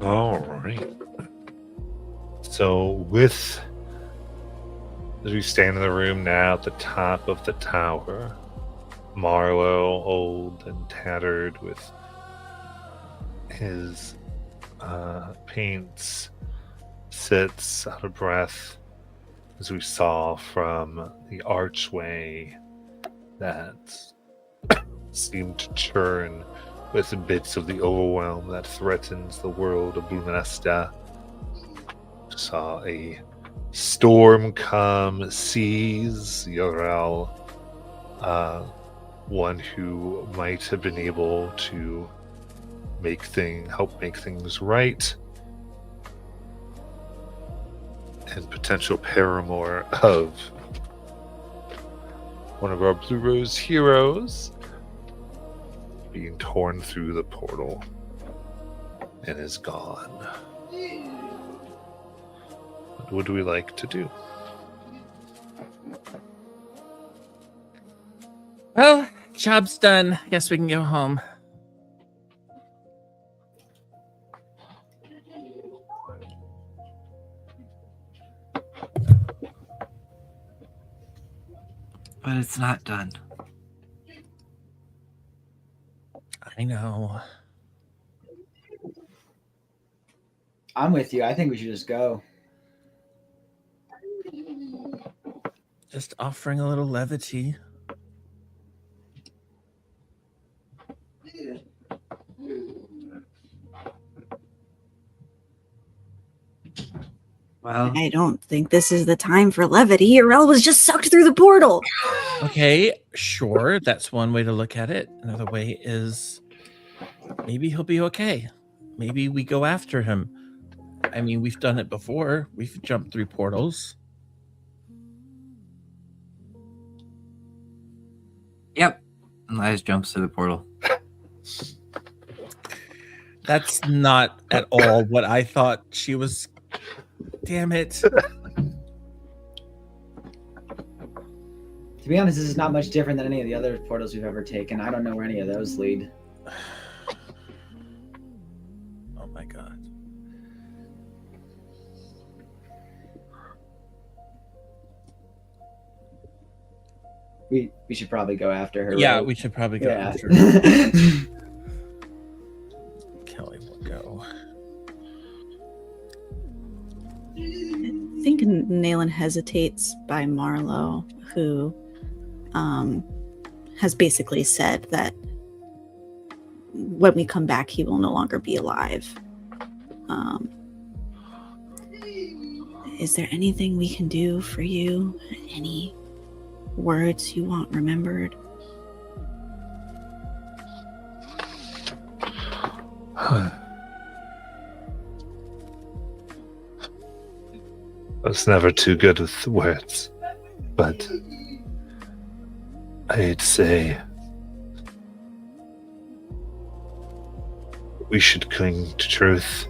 All right. So, as we stand in the room now at the top of the tower, Marlowe, old and tattered, with his paints, sits out of breath, as we saw from the archway that seemed to churn with bits of the overwhelm that threatens the world of Lunesta. Saw a storm come seize Yarrel, one who might have been able to help make things right, and potential paramour of one of our Blue Rose heroes being torn through the portal and is gone. What would we like to do? Well, job's done. Guess we can go home. But it's not done. I know. I'm with you. I think we should just go. Just offering a little levity. Well, I don't think this is the time for levity. Yarrel was just sucked through the portal. Okay, sure. That's one way to look at it. Another way is maybe he'll be okay. Maybe we go after him. I mean, we've done it before. We've jumped through portals. yep. Elias jumps to the portal. That's not at all what I thought she was. Damn it. To be honest, this is not much different than any of the other portals we've ever taken. I don't know where any of those lead. Oh my god. We should probably go after her. Yeah, right? we should probably go Yeah. after her. Kelly will go. I think Nayland hesitates by Marlowe, who has basically said that when we come back, he will no longer be alive. Is there anything we can do for you? Any words you want remembered? I was never too good with words, but I'd say we should cling to truth,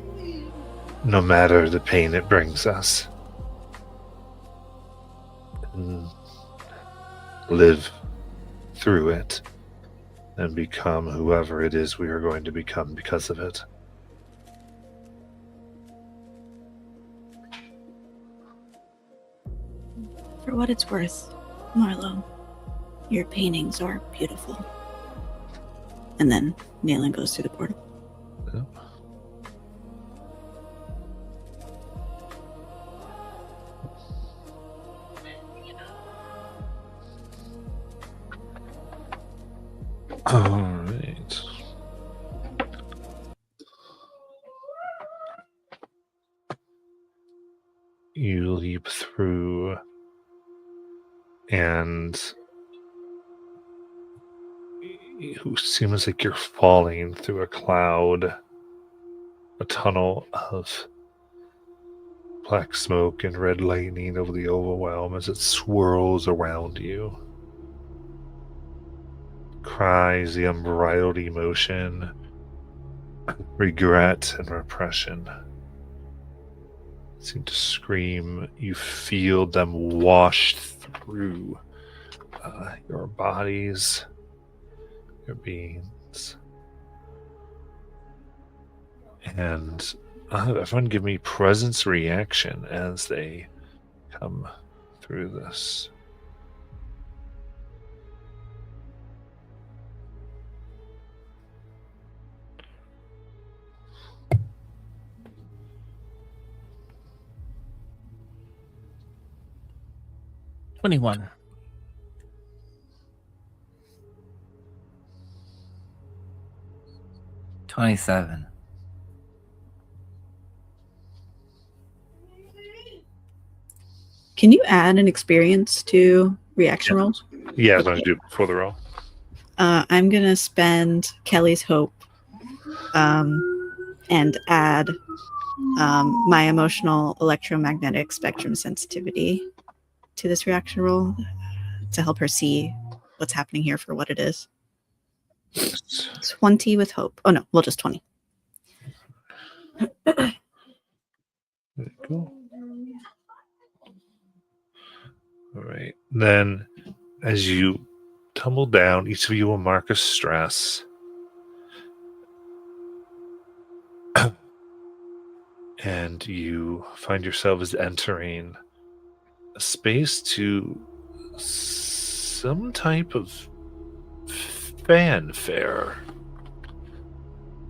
no matter the pain it brings us, and live through it and become whoever it is we are going to become because of it. For what it's worth, Marlo, your paintings are beautiful. And then Nayland goes through the portal. Yep. All right. You leap through, and it seems like you're falling through a cloud, a tunnel of black smoke and red lightning over the overwhelm as it swirls around you. Cries, the unbridled emotion, regret, and repression seem to scream. You feel them wash through your bodies, your beings. And everyone give me presence reaction as they come through this. $21. 27. Can you add an experience to reaction rolls? Yeah, I'm going to do it before the roll. I'm going to spend Kelly's Hope and add my emotional electromagnetic spectrum sensitivity to this reaction roll to help her see what's happening here for what it is. 20 with Hope. Oh, no, well, just 20. Very cool. All right. Then, as you tumble down, each of you will mark a stress. And you find yourselves entering a space to some type of fanfare.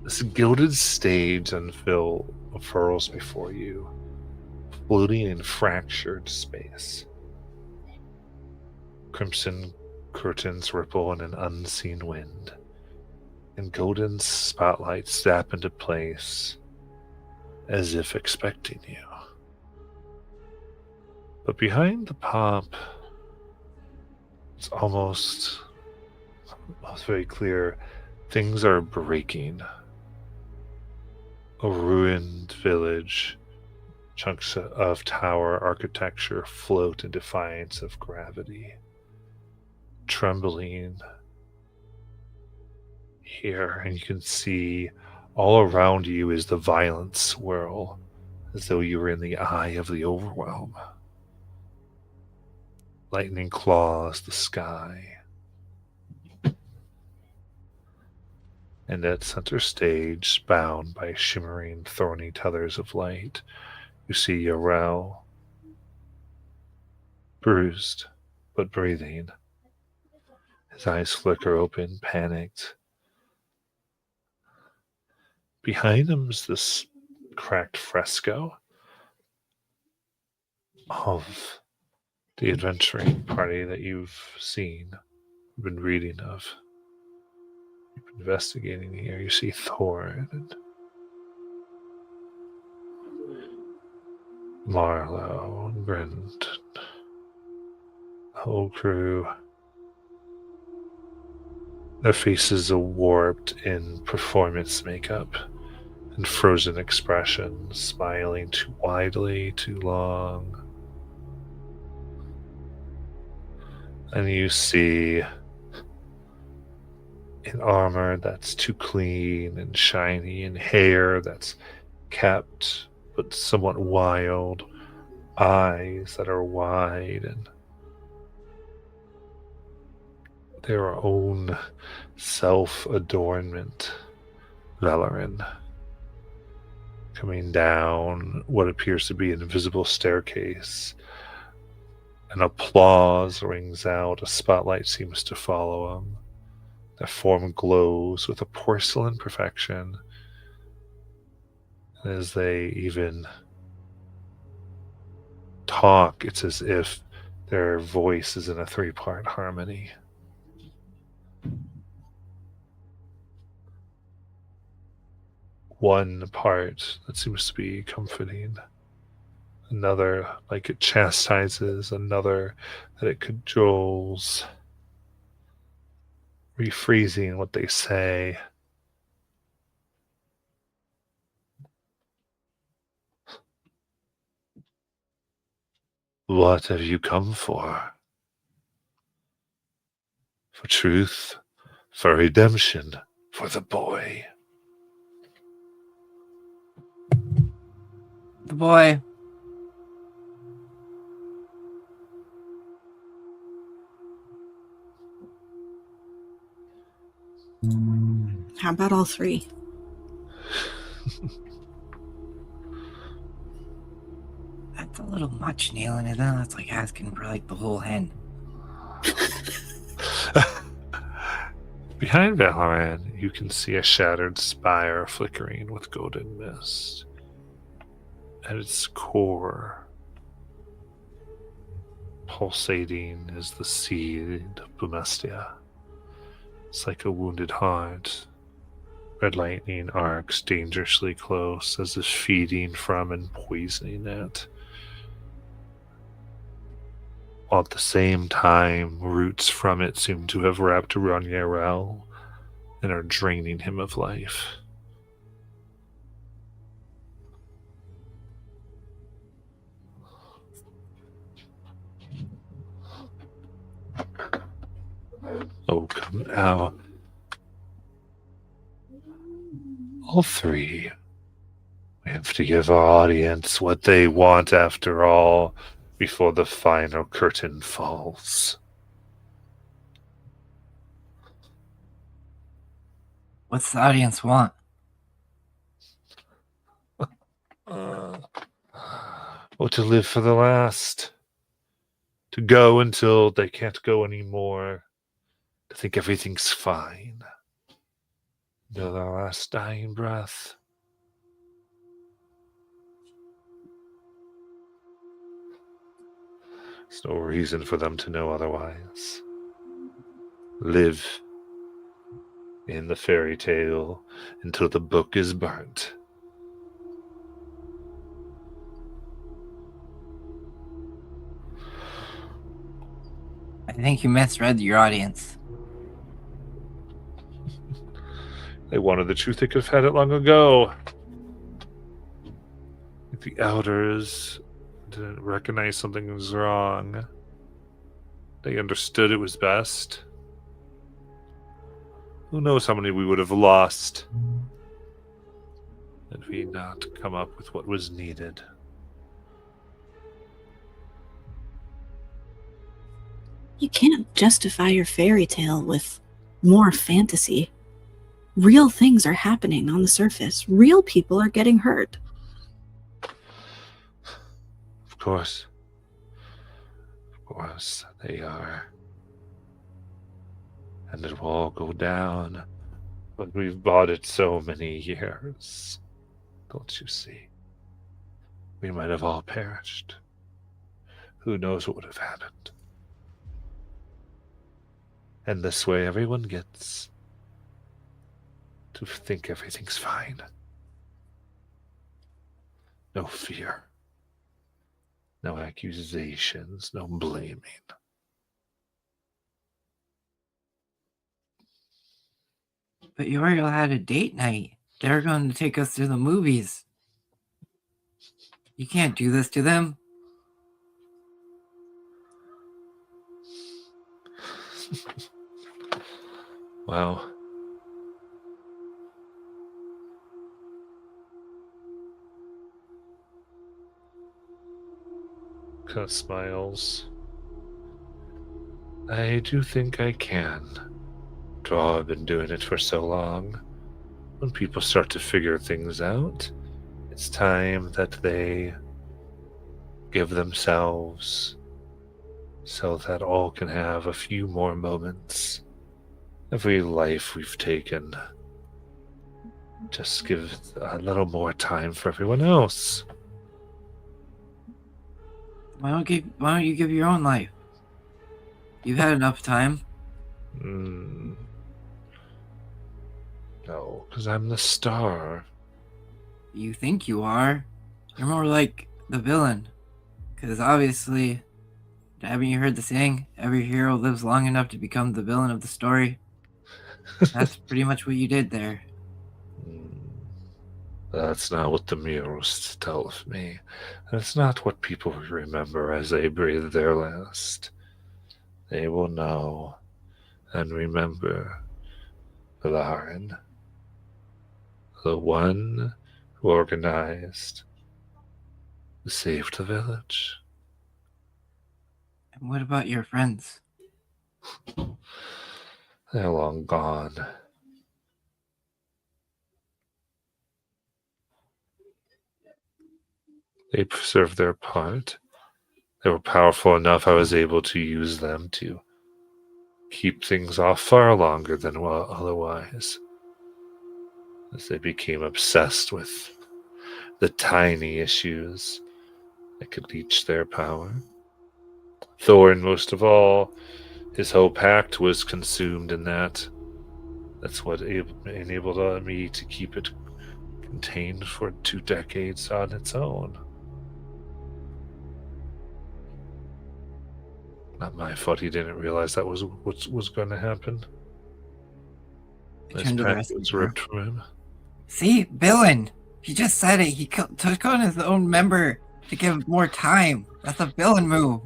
This gilded stage unfurls before you, floating in fractured space. Crimson curtains ripple in an unseen wind, and golden spotlights snap into place as if expecting you. But behind the pomp, it's almost very clear things are breaking. A ruined village, chunks of tower architecture float in defiance of gravity. Trembling here, and you can see all around you is the violent swirl, as though you were in the eye of the overwhelm. Lightning claws the sky. And at center stage, bound by shimmering, thorny tethers of light, you see Yarrel, bruised but breathing. His eyes flicker open, panicked. Behind him is this cracked fresco of the adventuring party that you've seen, been reading of. You've been investigating here. You see Thorn and Marlo and Brent, the whole crew. Their faces are warped in performance makeup and frozen expressions, smiling too widely, too long. And you see in armor that's too clean and shiny, and hair that's kept but somewhat wild, eyes that are wide, and their own self-adornment, Valorin. Coming down what appears to be an invisible staircase. An applause rings out. A spotlight seems to follow them. Their form glows with a porcelain perfection. And as they even talk, it's as if their voice is in a three-part harmony. One part that seems to be comforting, another like it chastises, another that it cajoles, rephrasing what they say. What have you come for? For truth, for redemption, for the boy. The boy. How about all three? That's a little much, Neil, and then that's like asking for like the whole hen. Behind Valoran, you can see a shattered spire flickering with golden mist. At its core, pulsating, is the seed of Bumestia. It's like a wounded heart. Red lightning arcs dangerously close, as if feeding from and poisoning it. While at the same time, roots from it seem to have wrapped around Yarrel and are draining him of life. Oh, come now. All three. We have to give our audience what they want after all, before the final curtain falls. What's the audience want? Or to live for the last. To go until they can't go anymore. To think everything's fine. Until their last dying breath. There's no reason for them to know otherwise. Live in the fairy tale until the book is burnt. I think you misread your audience. They wanted the truth, they could have had it long ago. If the elders didn't recognize something was wrong, they understood it was best. Who knows how many we would have lost had we not come up with what was needed. You can't justify your fairy tale with more fantasy. Real things are happening on the surface. Real people are getting hurt. Of course. Of course, they are. And it will all go down. But we've bought it so many years. Don't you see? We might have all perished. Who knows what would have happened? And this way everyone gets to think everything's fine. No fear. No accusations. No blaming. But Yarrel had a date night. They're going to take us to the movies. You can't do this to them. Well, kind of smiles. I do think I can. After all, I've been doing it for so long. When people start to figure things out, it's time that they give themselves so that all can have a few more moments. Every life we've taken, just give a little more time for everyone else. Why don't you give your own life? You've had enough time. No, because I'm the star. You think you are. You're more like the villain. Because obviously, haven't you heard the saying, every hero lives long enough to become the villain of the story? That's pretty much what you did there. That's not what the murals tell of me. That's not what people remember as they breathe their last. They will know and remember Lauren, the one who organized, who saved the village. And what about your friends? They're long gone. They served their part. They were powerful enough I was able to use them to keep things off far longer than otherwise, as they became obsessed with the tiny issues that could reach their power. Thorn, most of all, his whole pact was consumed in that. That's what enabled me to keep it contained for 2 decades on its own. Not my fault he didn't realize that was what was going to happen. His Turn to the pact rest of was the group. ripped from him. See, villain. He just said it. He took on his own member to give more time. That's a villain move.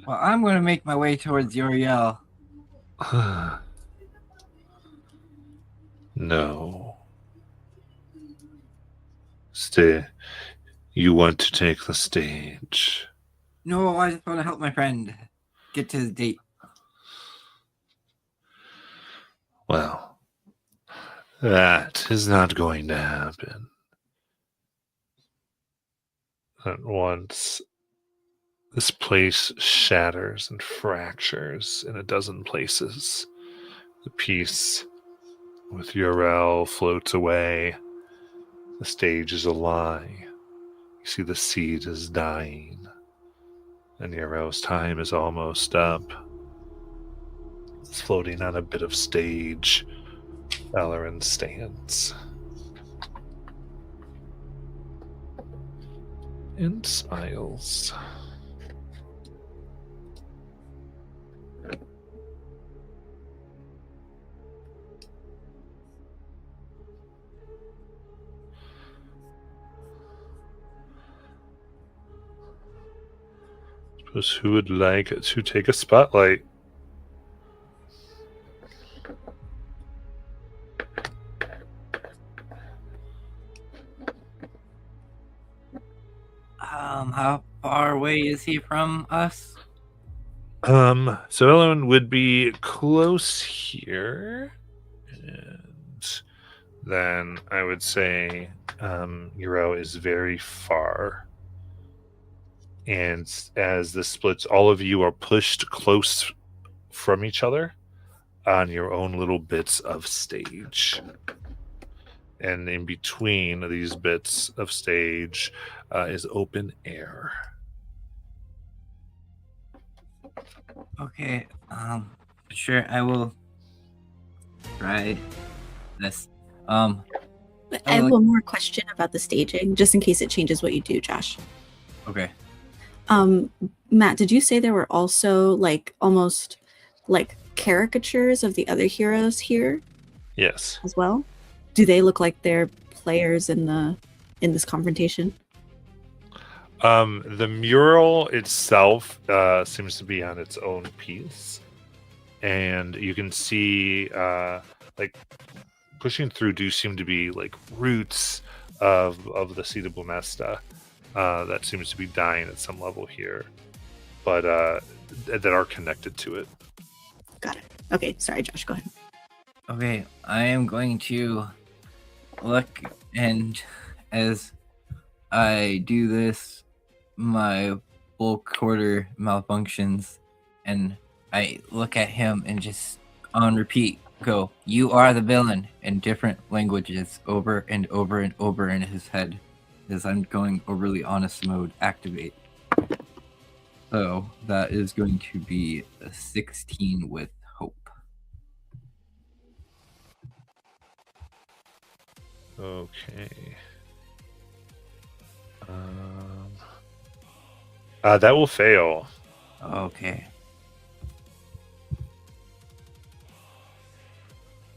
Well, I'm going to make my way towards Yarrel. No. Stay. You want to take the stage. No, I just want to help my friend get to his date. Well, that is not going to happen. At once, this place shatters and fractures in a dozen places. The piece with Yarrel floats away. The stage is a lie. You see the seed is dying. And Yarrel's time is almost up. It's floating on a bit of stage. Valoran stands. And smiles. Suppose who would like to take a spotlight? How far away is he from us? So Ellen would be close here. And then I would say Euro is very far. And as this splits, all of you are pushed close from each other on your own little bits of stage. And in between these bits of stage is open air. Okay, sure, I will try this. I have one more question about the staging, just in case it changes what you do, Josh. Okay. Matt, did you say there were also like almost like caricatures of the other heroes here Yes. as well? Do they look like they're players in this confrontation? The mural itself seems to be on its own piece, and you can see like pushing through do seem to be like roots of the Seed of Blamesta that seems to be dying at some level here, but that are connected to it. Got it. Okay, sorry, Josh. Go ahead. Okay, I am going to look, and as I do this, my bulk quarter malfunctions, and I look at him and just on repeat go, "You are the villain," in different languages over and over and over in his head as I'm going overly honest mode activate. So that is going to be a 16 with hope. Okay. That will fail. Okay.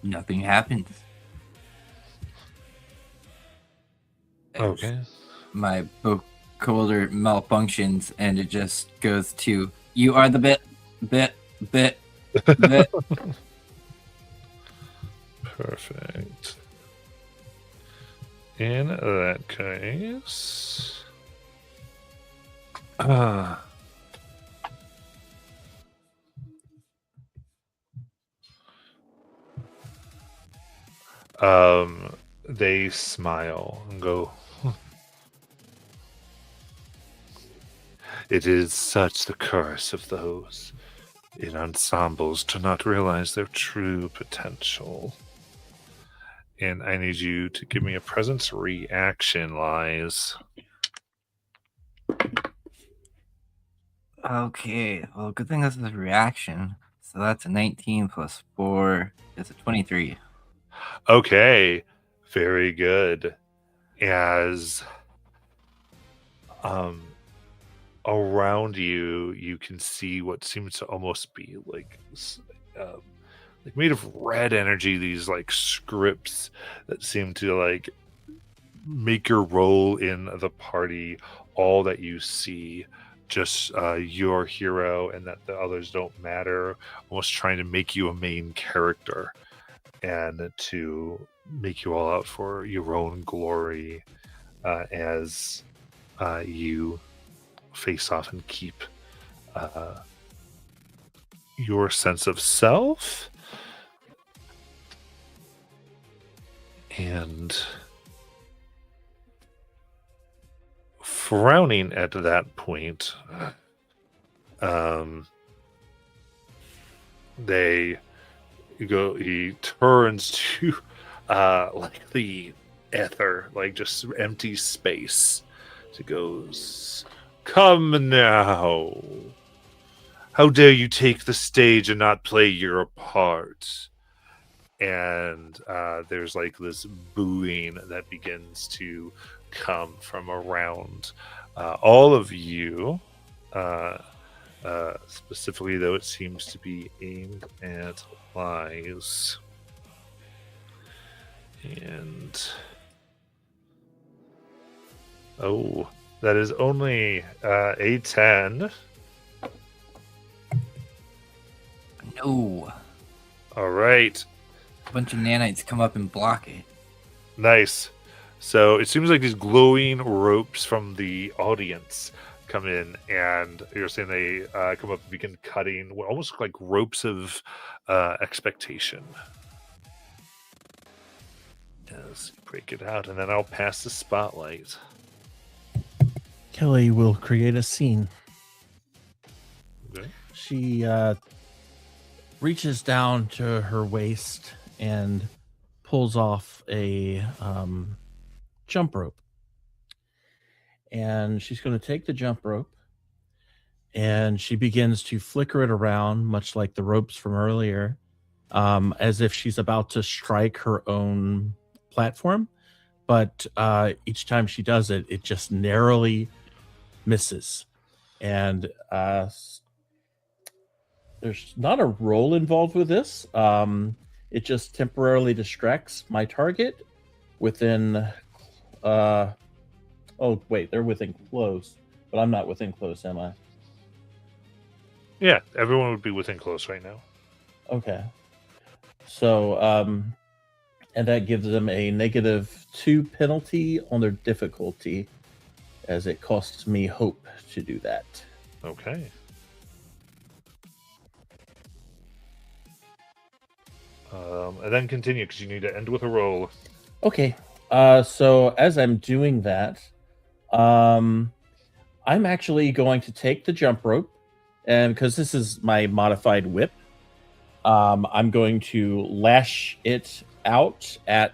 Nothing happens. As Okay. my book holder malfunctions and it just goes to, "You are the bit. Perfect. In that case, they smile and go, "It is such the curse of those in ensembles to not realize their true potential." And I need you to give me a presence reaction, Lies. Okay, well, good thing this is a reaction. So that's a 19 plus 4 is a 23. Okay, very good. As around you, you can see what seems to almost be like made of red energy. These like scripts that seem to like make your role in the party all that you see. Just your hero, and that the others don't matter. Almost trying to make you a main character, and to make you all out for your own glory as you face off and keep your sense of self. And frowning at that point, he turns to like the ether, like just empty space. He goes, "Come now. How dare you take the stage and not play your part?" And there's like this booing that begins to come from around all of you. Specifically, though, it seems to be aimed at Lies. And oh, that is only a 10. No. All right. A bunch of nanites come up and block it. Nice. So it seems like these glowing ropes from the audience come in, and you're saying they come up and begin cutting what almost look like ropes of expectation. As you break it out, and then I'll pass the spotlight. Kelly will create a scene. Okay. She reaches down to her waist and pulls off a jump rope. And she's going to take the jump rope and she begins to flicker it around, much like the ropes from earlier, as if she's about to strike her own platform. But each time she does it, it just narrowly misses. and there's not a roll involved with this. It just temporarily distracts my target within. Oh wait, they're within close, but I'm not within close, am I? Yeah, everyone would be within close right now. Okay. So, and that gives them a -2 penalty on their difficulty, as it costs me hope to do that. Okay. And then continue, because you need to end with a roll. Okay. So as I'm doing that, I'm actually going to take the jump rope, and because this is my modified whip, I'm going to lash it out at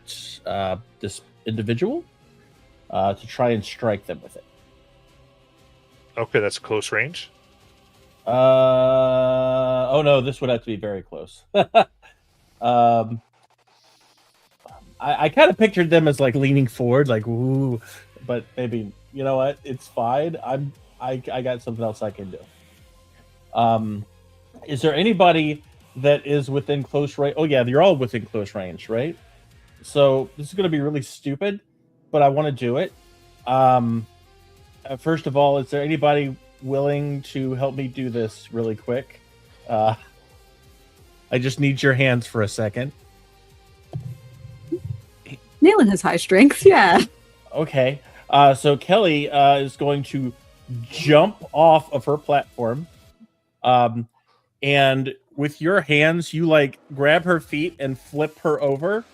this individual to try and strike them with it. Okay, that's close range. Oh no, this would have to be very close. I kind of pictured them as like leaning forward, like woo, but maybe you know what? It's fine. I got something else I can do. Is there anybody that is within close range? Oh yeah, you're all within close range, right? So this is going to be really stupid, but I want to do it. First of all, is there anybody willing to help me do this really quick? I just need your hands for a second. Nayland has high strength. Yeah. Okay. So Kelly is going to jump off of her platform. And with your hands, you like grab her feet and flip her over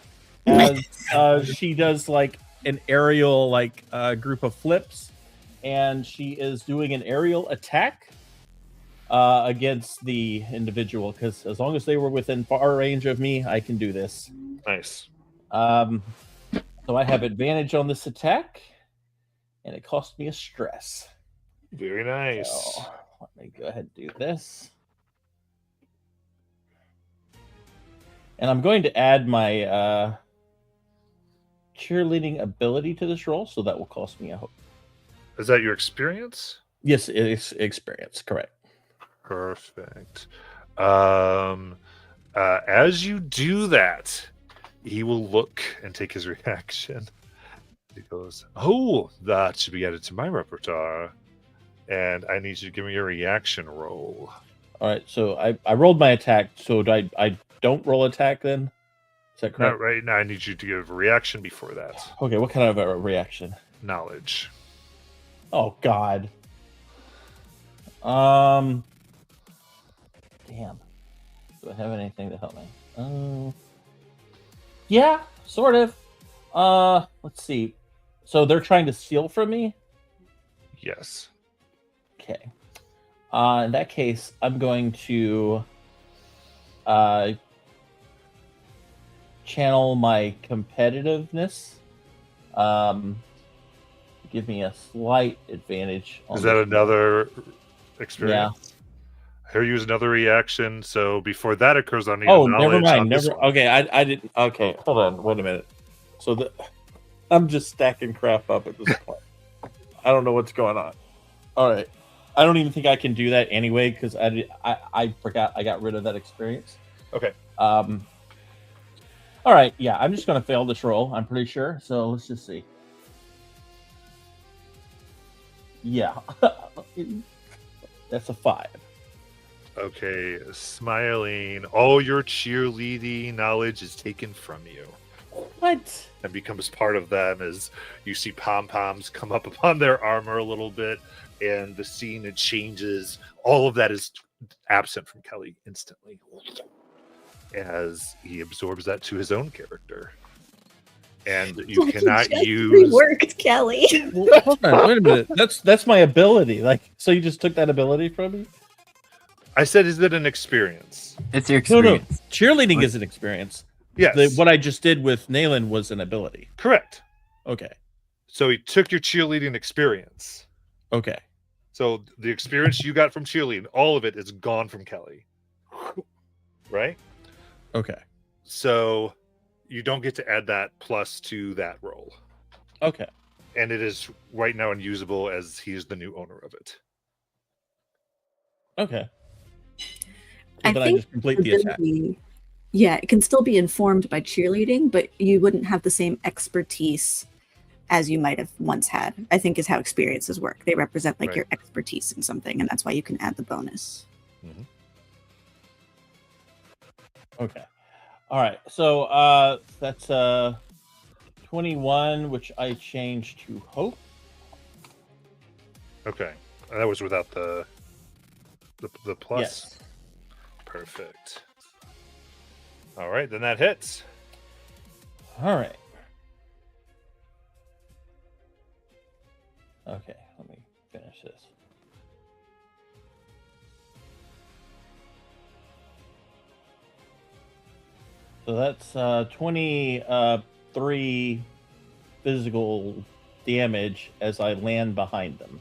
as she does like an aerial group of flips. And she is doing an aerial attack against the individual, because as long as they were within far range of me, I can do this. Nice. So I have advantage on this attack, and it cost me a stress. Very nice. So let me go ahead and do this. And I'm going to add my cheerleading ability to this roll, so that will cost me a hope. Is that your experience? Yes, it is experience, correct. Perfect. As you do that, he will look and take his reaction. He goes, "Oh, that should be added to my repertoire. And I need you to give me a reaction roll." All right, so I rolled my attack, so I don't roll attack then? Is that correct? Not right now. I need you to give a reaction before that. Okay, what kind of a reaction? Knowledge. Oh, God. Damn. Do I have anything to help me? Yeah, sort of. Let's see. So they're trying to steal from me? Yes. Okay. In that case, I'm going to channel my competitiveness. Give me a slight advantage. Is that another experience? Yeah. Here, use another reaction. So before that occurs, I need Oh, knowledge never mind. on this one. Okay, I didn't. Okay, hold on. Wait a minute. So I'm just stacking crap up at this point. I don't know what's going on. All right. I don't even think I can do that anyway, because I forgot I got rid of that experience. Okay. All right. Yeah, I'm just going to fail this roll, I'm pretty sure. So let's just see. Yeah. That's a 5. Okay, smiling. All your cheerleading knowledge is taken from you. What? And becomes part of them as you see pom-poms come up upon their armor a little bit, and the scene it changes. All of that is absent from Kelly instantly, as he absorbs that to his own character. And you cannot use... Reworked, Kelly. Well, hold on, wait a minute. That's my ability. So you just took that ability from me? I said, is it an experience? It's your experience. No. Cheerleading is an experience. Yes. What I just did with Nayland was an ability. Correct. Okay. So he took your cheerleading experience. Okay. So the experience you got from cheerleading, all of it is gone from Kelly. Right? Okay. So you don't get to add that plus to that roll. Okay. And it is right now unusable as he is the new owner of it. Okay. I Then think I just complete the attack. Yeah, it can still be informed by cheerleading, but you wouldn't have the same expertise as you might have once had. I think is how experiences work. They represent like Right. your expertise in something, and that's why you can add the bonus. Okay. All right. So that's 21, which I changed to hope. Okay. That was without the plus? Yes. Perfect. All right, then that hits. All right. Okay, let me finish this. So that's 23 physical damage as I land behind them.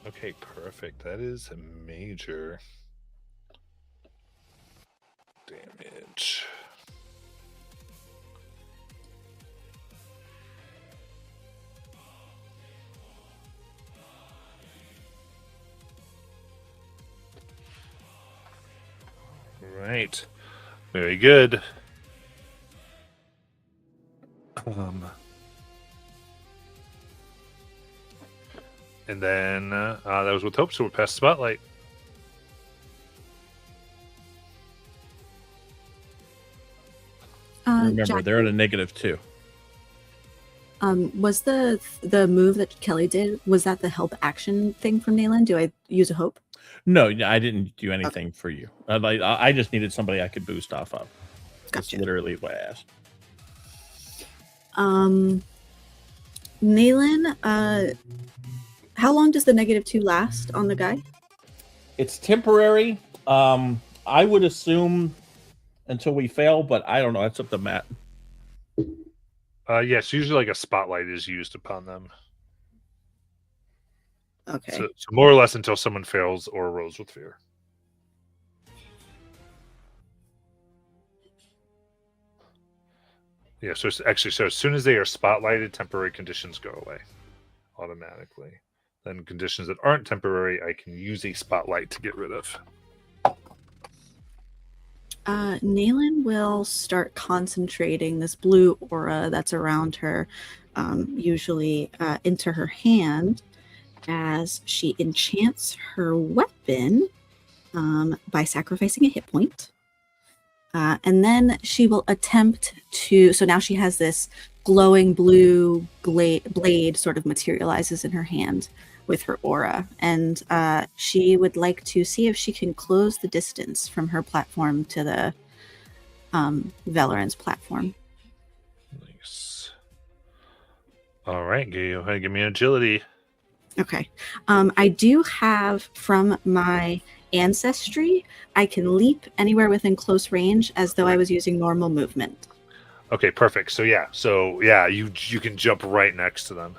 Okay, perfect. That is a major damage. Right. Very good. And then that was with Hope, so we're past Spotlight. Remember, Jack, they're at a -2. was the move that Kelly did, was that the help action thing from Nayland? Do I use a hope? No, I didn't do anything for you. I just needed somebody I could boost off of. That's Gotcha. literally what I asked. Nayland, how long does the -2 last on the guy? It's temporary. I would assume until we fail, but I don't know. That's up to Matt. Yes, usually like a spotlight is used upon them. Okay. So more or less until someone fails or rolls with fear. Yeah, so as soon as they are spotlighted, temporary conditions go away automatically. Then conditions that aren't temporary, I can use a spotlight to get rid of. Nayland will start concentrating this blue aura that's around her, usually into her hand, as she enchants her weapon by sacrificing a hit point. And then she will attempt to. So now she has this glowing blue blade sort of materializes in her hand with her aura. And she would like to see if she can close the distance from her platform to the Valoran's platform. Nice. All right, go ahead and give me an agility. Okay. I do have from my ancestry, I can leap anywhere within close range as though I was using normal movement. Okay, perfect. So yeah, you can jump right next to them.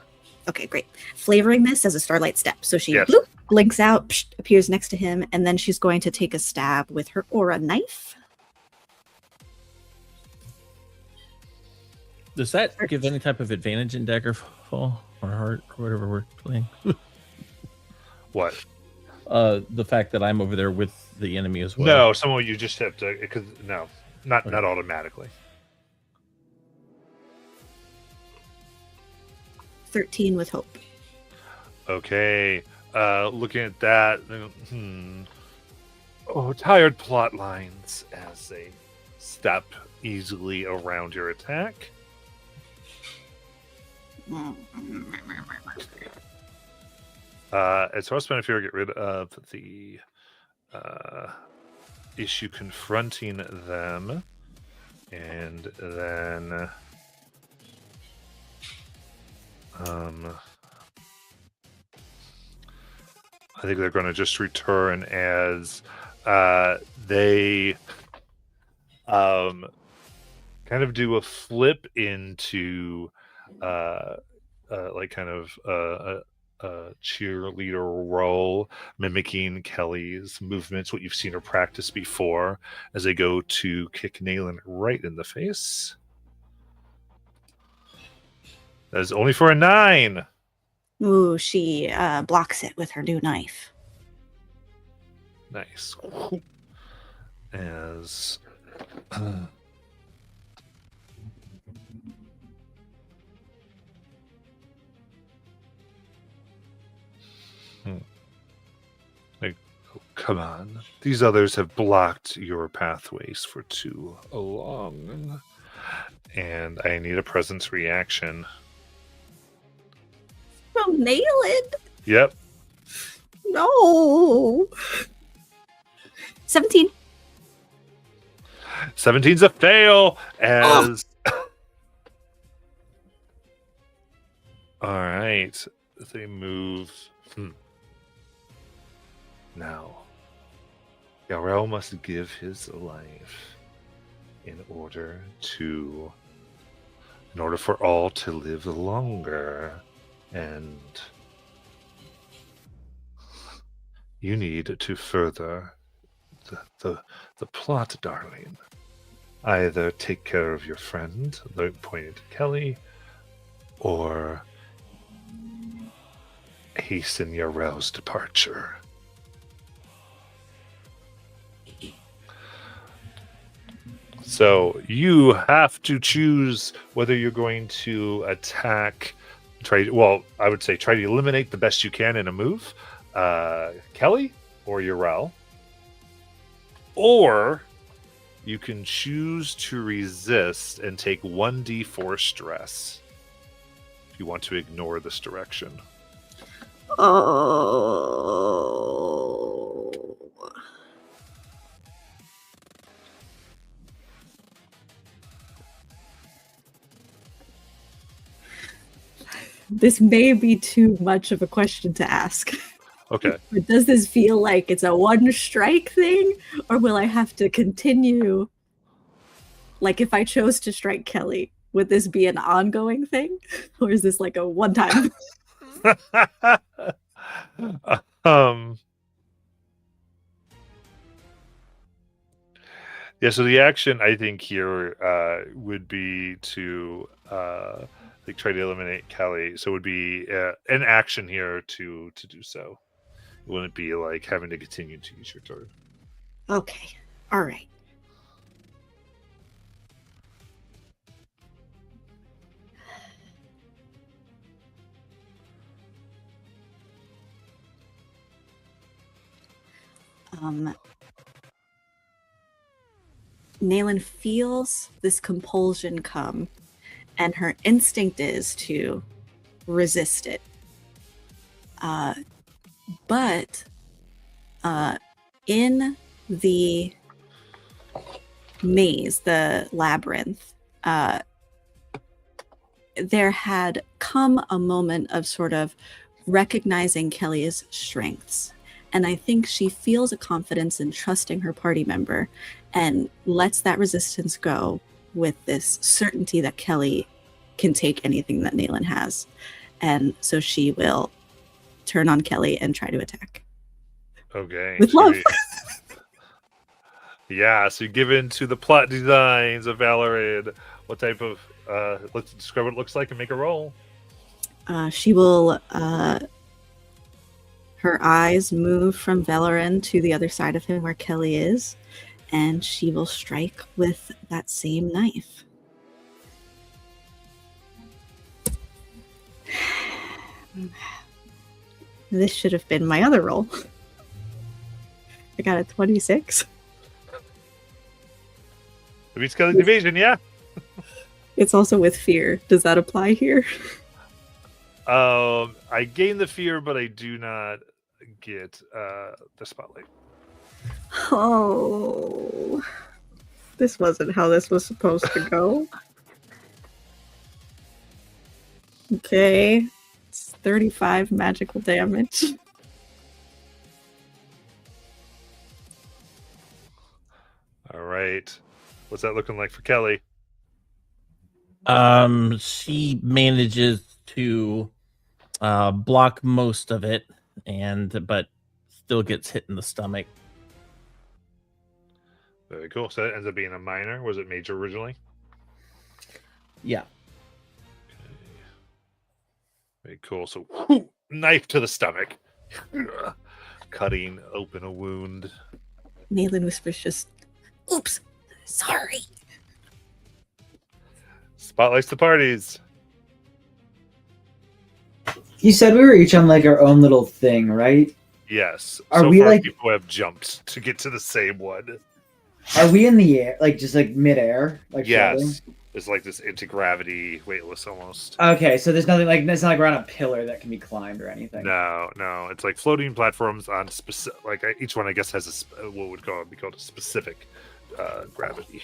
Okay, great. Flavoring this as a starlight step. So she Yes. bloop, blinks out, psh, appears next to him, and then she's going to take a stab with her aura knife. Does that give any type of advantage in Daggerfall or Heart or whatever we're playing? What? The fact that I'm over there with the enemy as well. No, someone you just have to. Because no, not automatically. 13 with hope. Okay. Looking at that. Oh, tired plot lines as they step easily around your attack. It's hard if you get rid of the issue confronting them, and then I think they're going to just return as they kind of do a flip into like kind of a cheerleader role, mimicking Kelly's movements, what you've seen her practice before, as they go to kick Nayland right in the face. That is only for a 9. Ooh, she blocks it with her new knife. Nice. As like, oh, come on. These others have blocked your pathways for too long. And I need a presence reaction. From Nayland? Yep. No. 17. 17's a fail as all right. They move. Now Yarrel must give his life in order for all to live longer. And you need to further the plot, darling. Either take care of your friend, pointing to Kelly, or hasten Yarrel's departure. So you have to choose whether you're going to attack. I would say try to eliminate the best you can in a move, Kelly or Yarrel, or you can choose to resist and take 1d4 stress if you want to ignore this direction. Oh. This may be too much of a question to ask. Okay. But does this feel like it's a one strike thing, or will I have to continue? Like, if I chose to strike Kelly, would this be an ongoing thing, or is this like a one-time? Yeah, so the action I think here would be to try to eliminate Kelly. So it would be an action here to do so. It wouldn't be like having to continue to use your turn. Okay, all right. Nayland feels this compulsion come, and her instinct is to resist it. But in the maze, the labyrinth, there had come a moment of sort of recognizing Kelly's strengths. And I think she feels a confidence in trusting her party member and lets that resistance go with this certainty that Kelly can take anything that Nayland has. And so she will turn on Kelly and try to attack. Okay. With love. Yeah, so you give in to the plot designs of Valorant. What type of let's describe what it looks like and make a roll. She will her eyes move from Valoran to the other side of him where Kelly is, and she will strike with that same knife. This should have been my other roll. I got a 26. It beats Kelly's evasion, yeah. It's also with fear. Does that apply here? I gain the fear, but I do not get the spotlight. Oh, this wasn't how this was supposed to go. Okay, it's 35 magical damage. All right. What's that looking like for Kelly? She manages to block most of it, but still gets hit in the stomach. Very cool. So that ends up being a minor. Was it major originally? Yeah. Okay. Very cool. So knife to the stomach. cutting open a wound. Nayland whispers just, oops, sorry. Spotlights the parties. You said we were each on like our own little thing, right? Yes. Are so we, far, like- people have jumped to get to the same one. Are we in the air, like just like midair, like floating? Yes. It's like this anti-gravity weightless almost. Okay, so there's nothing like it's not like we're on a pillar that can be climbed or anything. No. It's like floating platforms on specific. Like each one, I guess, has what would be called a specific gravity.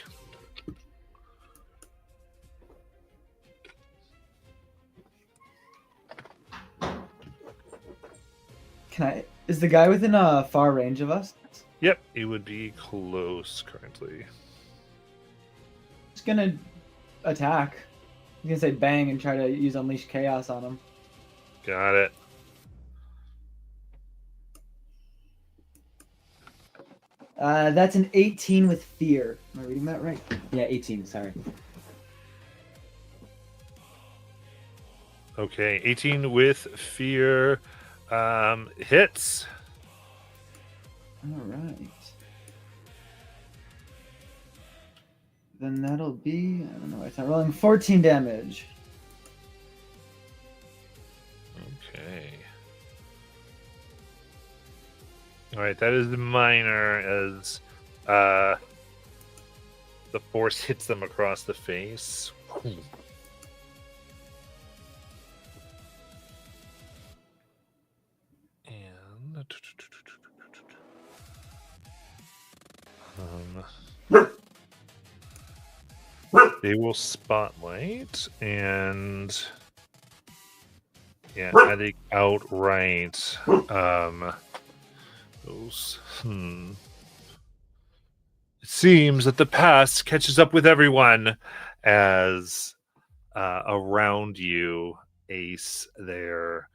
Is the guy within a far range of us? Yep, he would be close currently. Just gonna attack. I'm gonna say bang and try to use Unleash Chaos on him. Got it. That's an 18 with fear. Am I reading that right? Yeah, 18. Sorry. Okay, 18 with fear hits. All right. Then that'll be, I don't know, it's not rolling 14 damage. Okay. All right, that is minor as the force hits them across the face. And they will spotlight and I think outright those it seems that the past catches up with everyone as around you, Ace, there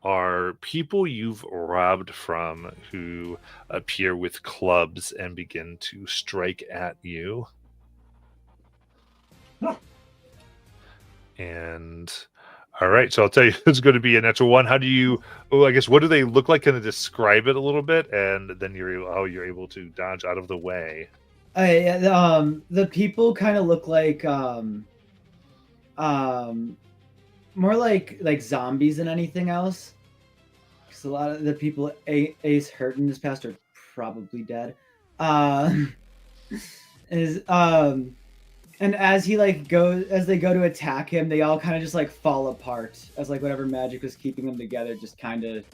are people you've robbed from who appear with clubs and begin to strike at you. And all right, so I'll tell you, it's going to be a natural one. How do you? Oh, I guess what do they look like? Kind of describe it a little bit, and then how you're able to dodge out of the way. The people kind of look like more like zombies than anything else. Because a lot of the people Ace hurt in this past are probably dead. And as he they go to attack him, they all kind of just like fall apart as like whatever magic was keeping them together just kind of.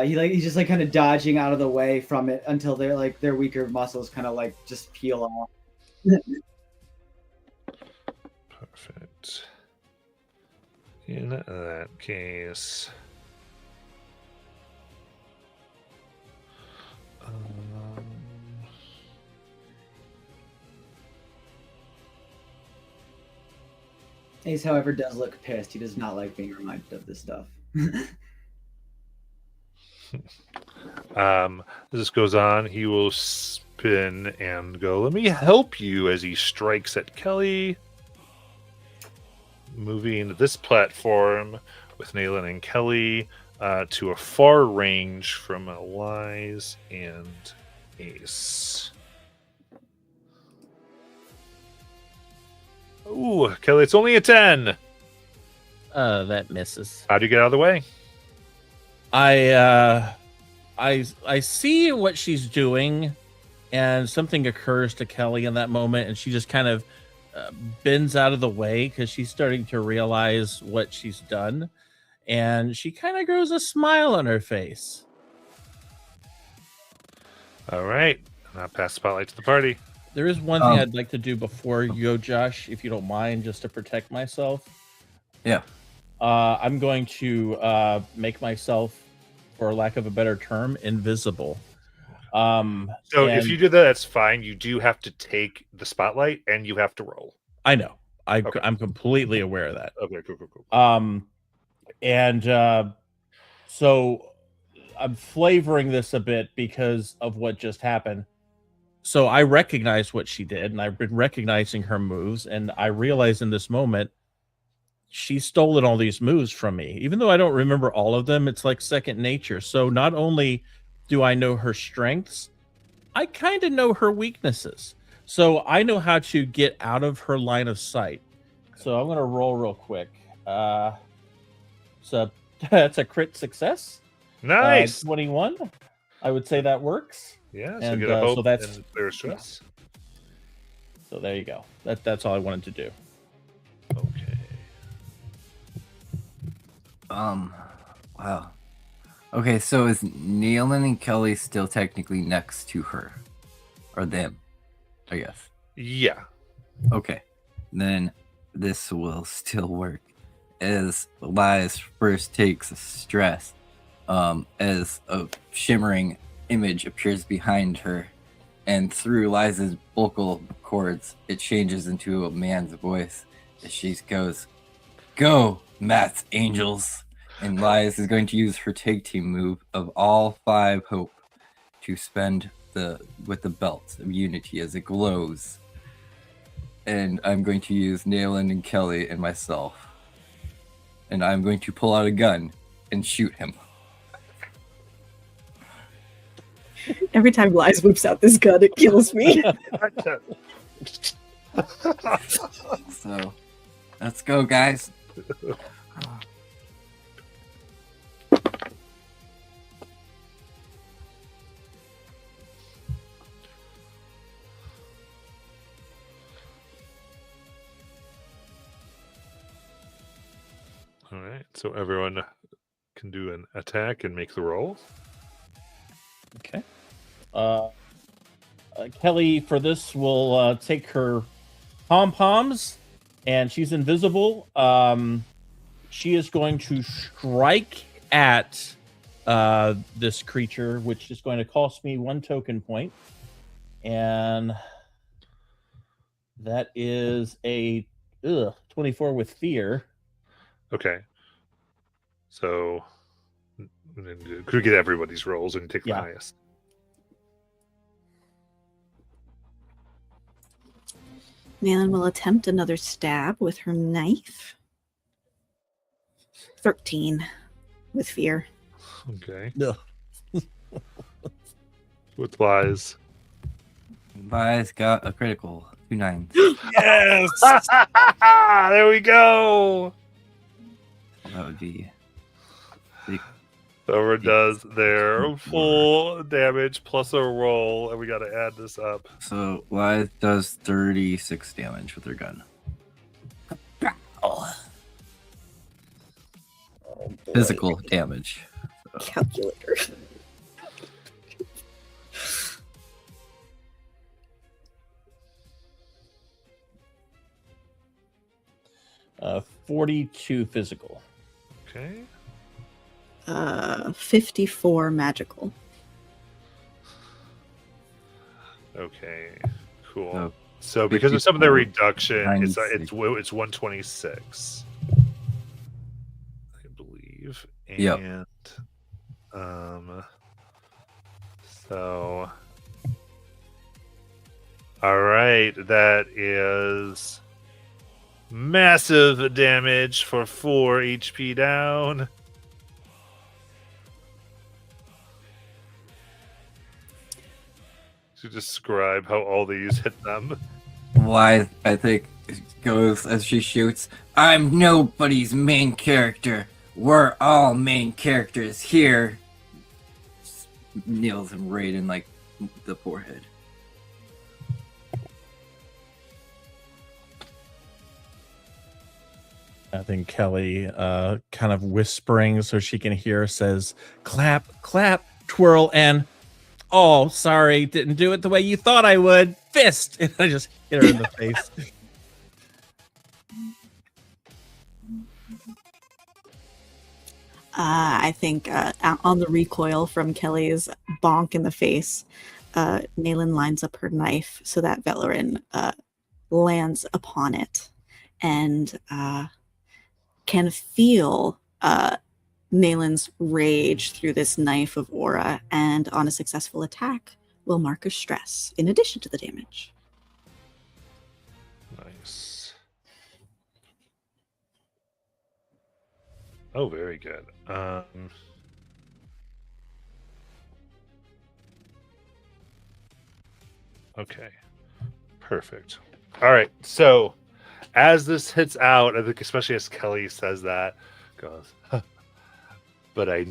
He's just like kind of dodging out of the way from it until their weaker muscles kind of like just peel off. Perfect. In that case, Ace, however, does look pissed. He does not like being reminded of this stuff. this goes on. He will spin and go, "Let me help you," as he strikes at Kelly. Moving this platform with Nayland and Kelly to a far range from Lies and Ace. Ooh, Kelly, it's only a 10. That misses. How do you get out of the way? I see what she's doing, and something occurs to Kelly in that moment, and she just kind of bends out of the way because she's starting to realize what she's done, and she kind of grows a smile on her face. All right, I'll pass the spotlight to the party. There is one thing I'd like to do before you go, Josh, if you don't mind, just to protect myself. Yeah. I'm going to make myself, for lack of a better term, invisible. So if you do that, that's fine. You do have to take the spotlight, and you have to roll. I know. Okay. I'm completely aware of that. Okay, cool. So I'm flavoring this a bit because of what just happened. So I recognize what she did, and I've been recognizing her moves, and I realize in this moment she's stolen all these moves from me. Even though I don't remember all of them, it's like second nature. So not only do I know her strengths, I kind of know her weaknesses. So I know how to get out of her line of sight. So I'm going to roll real quick. So that's a crit success. Nice. 21. I would say that works. Yeah, so And get a hope so that's and clear stress. so there you go. That's all I wanted to do. Okay. Wow. Okay, so is Nealon and Kelly still technically next to her? Or them, I guess. Yeah. Okay. Then this will still work. As Lies first takes stress, as a shimmering image appears behind her, and through Liza's vocal cords, it changes into a man's voice as she goes, "Go, Matt's Angels!" And Liza is going to use her tag team move of all 5 hope to spend with the belt of unity as it glows. And I'm going to use Nayland and Kelly and myself. And I'm going to pull out a gun and shoot him. Every time Lies whips out this gun, it kills me. So, let's go, guys. All right. So everyone can do an attack and make the roll. Okay. Kelly, for this, will take her pom-poms, and she's invisible. She is going to strike at this creature, which is going to cost me 1 token point. And that is a 24 with fear. Okay. So could we get everybody's rolls and take the Yeah. highest? Nayland will attempt another stab with her knife. 13 with fear. Okay. No. With Lies. Lies got a critical. 2 9s. Yes! There we go! That would be... Whoever does their full damage plus a roll, and we got to add this up. So, Lies does 36 damage with her gun. Physical damage. Calculator. Uh, 42 physical. Okay. 54 magical. Okay. Cool. So, So because of some of the 54, reduction, it's 96. 126, I believe. And Yep. So all right, that is massive damage for 4 HP down. To describe how all these hit them. Lies, I think, goes as she shoots, "I'm nobody's main character. We're all main characters here." Nails him right in, like, the forehead. I think Kelly, kind of whispering so she can hear, says, "Clap, clap, twirl, and oh, sorry, didn't do it the way you thought I would. Fist!" And I just hit her in the face. I think on the recoil from Kelly's bonk in the face, Nayland lines up her knife so that Velerin lands upon it and can feel Nayland's rage through this knife of aura, and on a successful attack will mark a stress in addition to the damage. Nice. Oh, very good. Okay. Perfect. All right. So as this hits out, I think especially as Kelly says that, goes, but I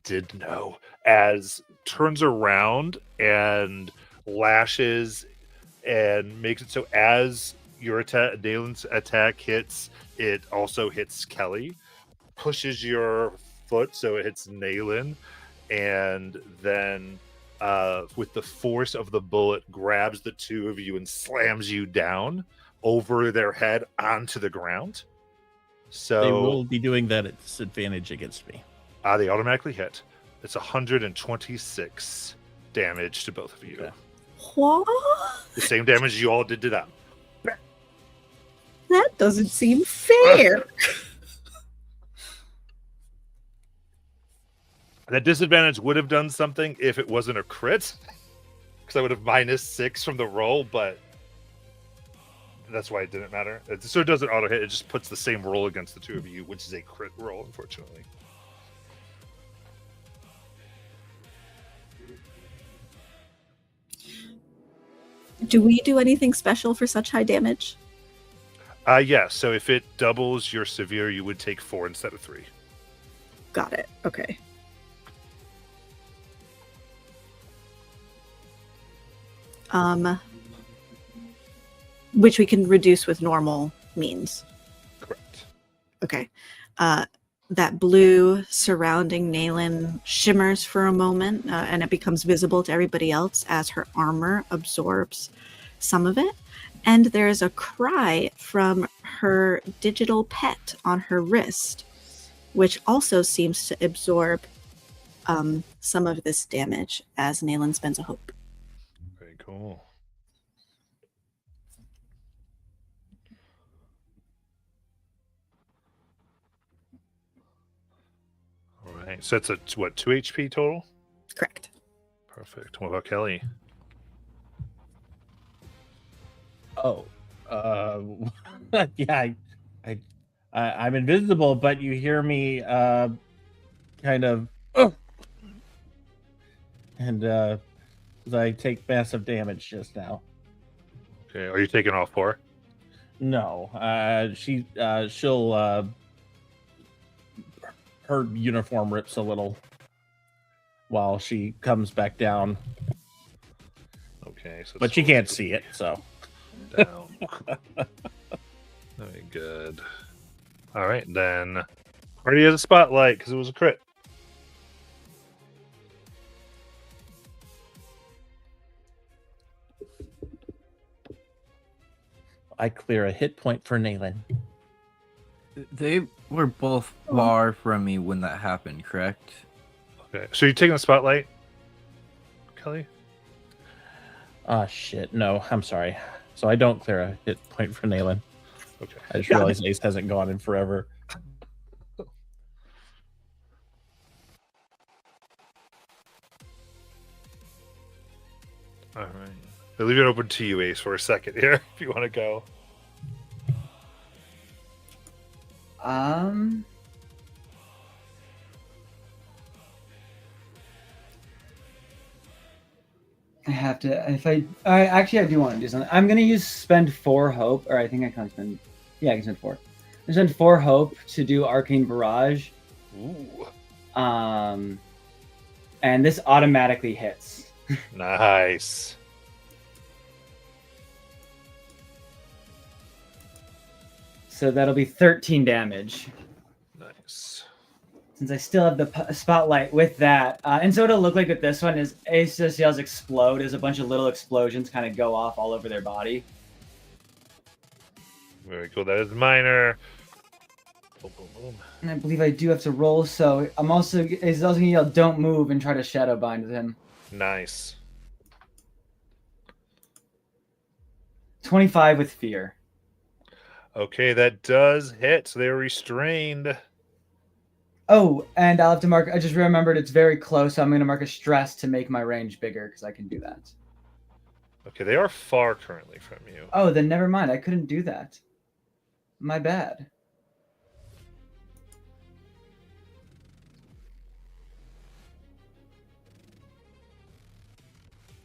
did know, as turns around and lashes and makes it so as your attack, Dalen's attack hits, it also hits Kelly, pushes your foot so it hits Nayland, and then with the force of the bullet grabs the two of you and slams you down over their head onto the ground. So They will be doing that at disadvantage against me. they automatically hit. It's 126 damage to both of you. Okay. What? The same damage you all did to them. That doesn't seem fair. That disadvantage would have done something if it wasn't a crit, because I would have -6 from the roll, but that's why it didn't matter. So it doesn't auto hit. It just puts the same roll against the two of you, which is a crit roll, unfortunately. Do we do anything special for such high damage? Yeah, so if it doubles your severe, you would take 4 instead of 3. Got it. Okay. Which we can reduce with normal means. Correct. Okay. That blue surrounding Nayland shimmers for a moment, and it becomes visible to everybody else as her armor absorbs some of it. And there's a cry from her digital pet on her wrist, which also seems to absorb some of this damage as Nayland spends a hope. Very cool. All right. So it's a, what, 2 HP total? Correct. Perfect. What about Kelly? Oh, yeah. I'm invisible, but you hear me kind of, and I take massive damage just now. Okay. Are you taking all 4? No, she'll her uniform rips a little while she comes back down, Okay. So but she can't see it, so. Down. Very good. All right, then. Already has a spotlight because it was a crit. I clear a hit point for Nayland. They were both far from me when that happened, correct? Okay. So you're taking the spotlight, Kelly? Ah, shit. No, I'm sorry. So I don't clear a hit point for Nayland. Okay. I just realized Ace hasn't gone in forever. All right. I'll leave it open to you, Ace, for a second here, if you want to go. I have to. I do want to do something. I'm gonna use spend 4 hope, or I think I can spend. Yeah, I can spend 4. I spend 4 hope to do arcane barrage. Ooh. And this automatically hits. Nice. So that'll be 13 damage. Nice. Since I still have the spotlight with that. And so it'll look like with this one is Ace just yells explode as a bunch of little explosions kind of go off all over their body. Very cool. That is minor. Boom, boom, boom. And I believe I do have to roll, so Ace is also gonna yell don't move and try to shadow bind him. Nice. 25 with fear. Okay, that does hit. So they're restrained. Oh, and I'll have to mark. I just remembered it's very close, so I'm going to mark a stress to make my range bigger because I can do that. Okay, they are far currently from you. Oh, then never mind. I couldn't do that. My bad.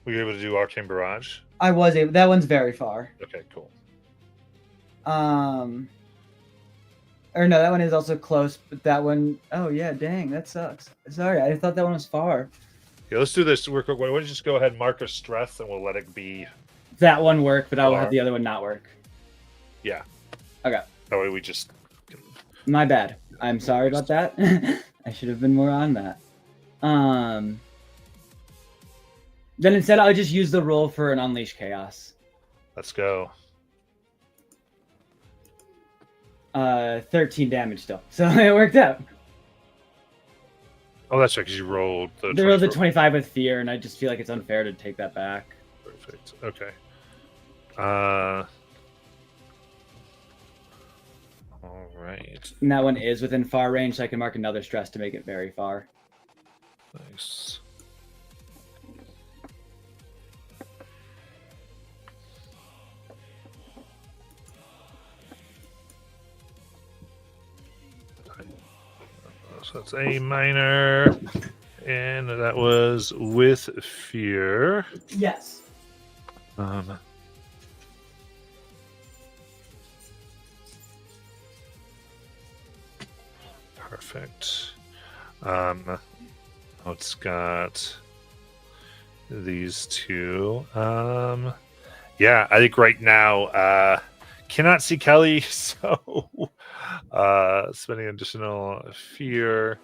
Were you able to do Arcane Barrage? I was able. That one's very far. Okay, cool. Or no, that one is also close, but that one, oh yeah, dang, that sucks. Sorry, I thought that one was far. Yeah, let's do this real quick. Why don't you just go ahead and mark a stress, and we'll let it be. That one worked, but I will Far. have the other one not work. Yeah. Okay. That way we just. My bad. I'm sorry about that. I should have been more on that. Then instead, I'll just use the roll for an Unleash Chaos. Let's go. 13 damage still, so it worked out. Oh, that's right, because you rolled the. They rolled a 24. 25 with fear, and I just feel like it's unfair to take that back. Perfect. Okay. All right. And that one is within far range, so I can mark another stress to make it very far. Nice. So that's A minor, and that was with fear. Yes. Perfect. It's got these two. Yeah, I think right now cannot see Kelly, so spending additional fear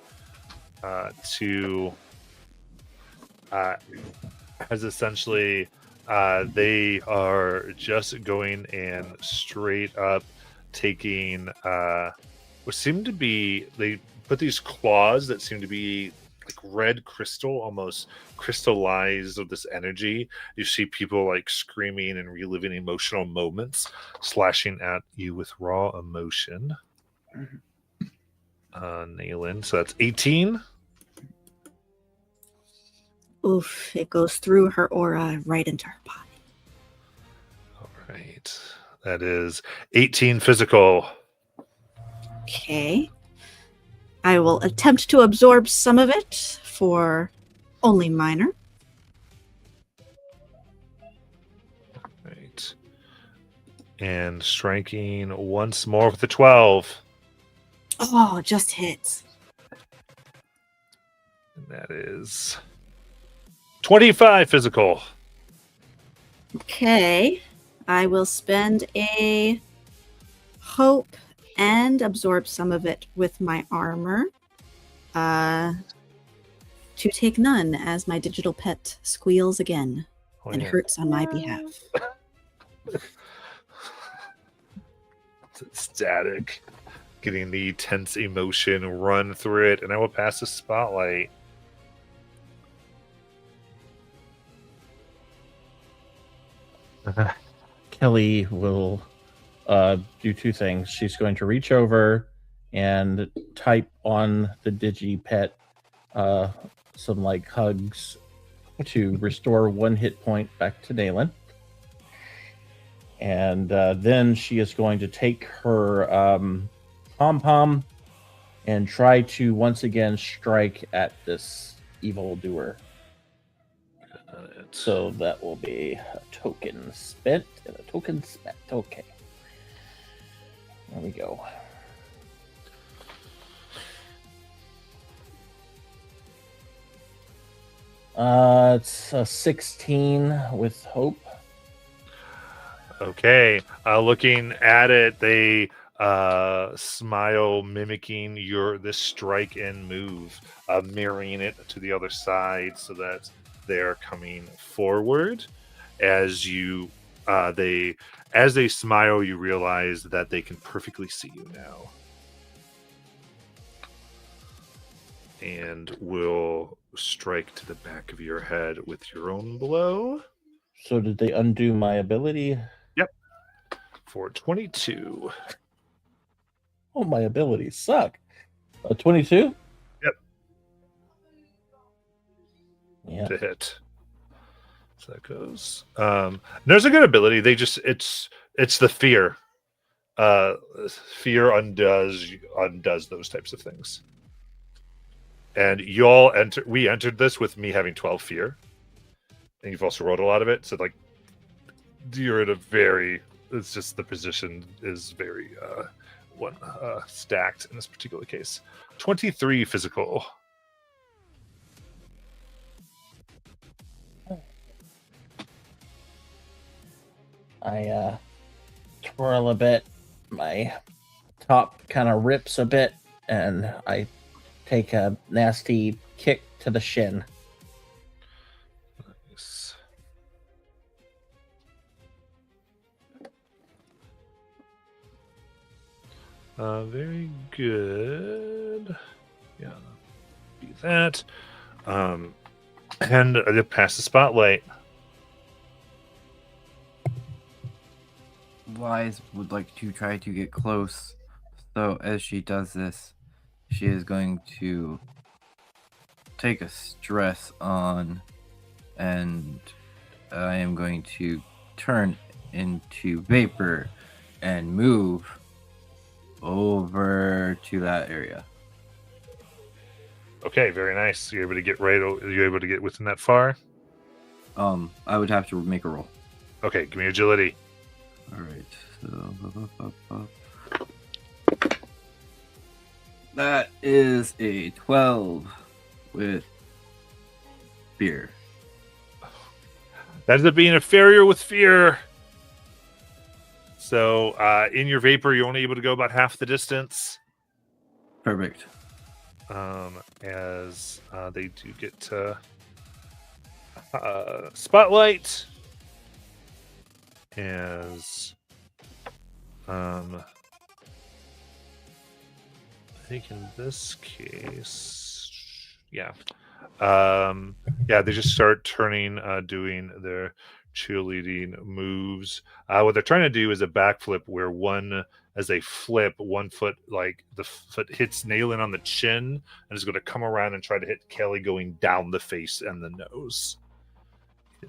to has essentially they are just going and straight up taking what seem to be, they put these claws that seem to be like red crystal, almost crystallized of this energy. You see people like screaming and reliving emotional moments, slashing at you with raw emotion. Nailin, so that's 18. Oof, it goes through her aura right into her body. All right, that is 18 physical. Okay. I will attempt to absorb some of it for only minor. Right. And striking once more with the 12. Oh, just hits. And that is 25 physical. Okay. I will spend a hope and absorb some of it with my armor to take none as my digital pet squeals again and hurts on my behalf. It's static, getting the tense emotion run through it, and I will pass the spotlight. Kelly will do two things. She's going to reach over and type on the DigiPet some like hugs to restore 1 hit point back to Dalen. And then she is going to take her pom-pom and try to once again strike at this evildoer. So that will be a token spent and a token spent. Okay. There we go. It's a 16 with hope. Okay. Looking at it, they smile, mimicking this strike and move, mirroring it to the other side so that they're coming forward. As you as they smile, you realize that they can perfectly see you now, and will strike to the back of your head with your own blow. So did they undo my ability? Yep. For 22. Oh, my abilities suck. 22? Yep. Yeah. To hit. So that goes. There's a good ability. They just it's the fear. Fear undoes those types of things. And we entered this with me having 12 fear. and you've also rolled a lot of it. So like you're in a very. It's just the position is very stacked in this particular case. 23 physical. I twirl a bit. My top kind of rips a bit, and I take a nasty kick to the shin. Nice. Very good. Yeah, be that. And pass the spotlight. Wise would like to try to get close. So as she does this, she is going to take a stress on, and I am going to turn into vapor and move over to that area. Okay, very nice. You're able to get right. Are you able to get within that far? I would have to make a roll. Okay, give me agility. All right. So that is a 12 with fear. That ends up being a failure with fear. So in your vapor, you're only able to go about half the distance. Perfect. As they do get to spotlight. As I think in this case, yeah, they just start turning, doing their cheerleading moves. What they're trying to do is a backflip where as they flip, one foot, like the foot hits Nayland on the chin and is going to come around and try to hit Kelly going down the face and the nose.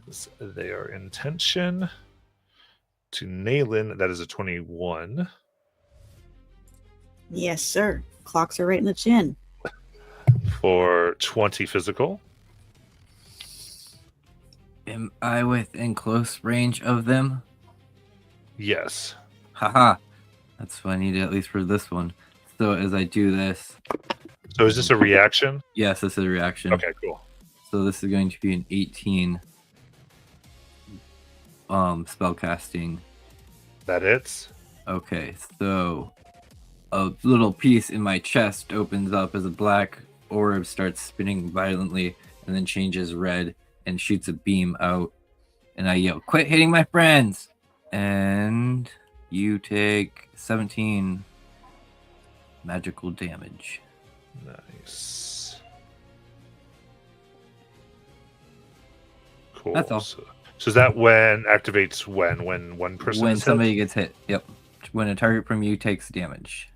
Is their intention. To Nayland, that is a 21. Yes, sir. Clocks are right in the chin. For 20 physical. Am I within close range of them? Yes. Haha. That's what I need at least for this one. So as I do this. So is this a reaction? Yes, this is a reaction. Okay, cool. So this is going to be an 18 spellcasting. That hits. Okay, so a little piece in my chest opens up as a black orb starts spinning violently and then changes red and shoots a beam out. And I yell, "Quit hitting my friends!" And you take 17 magical damage. Nice. Cool. That's all. So is that activates when one person When is somebody hit? gets hit. Yep. When a target from you takes damage.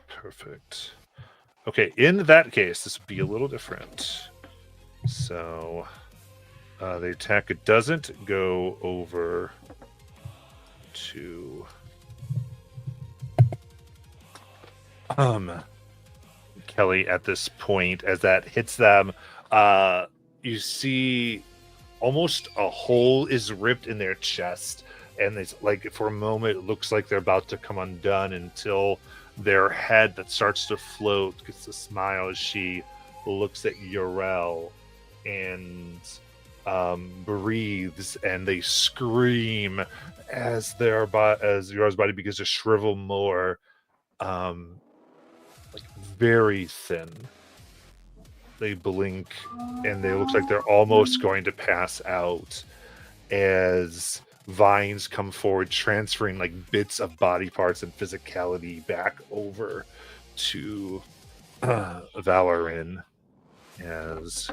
Perfect. Okay, in that case, this would be a little different. So the attack, it doesn't go over to Kelly at this point. As that hits them, you see almost a hole is ripped in their chest, and it's like for a moment it looks like they're about to come undone until their head that starts to float gets a smile as she looks at Yarrel and breathes, and they scream as Yarrel's body begins to shrivel more, like very thin. They blink, and they look like they're almost going to pass out as vines come forward, transferring like bits of body parts and physicality back over to Valorin as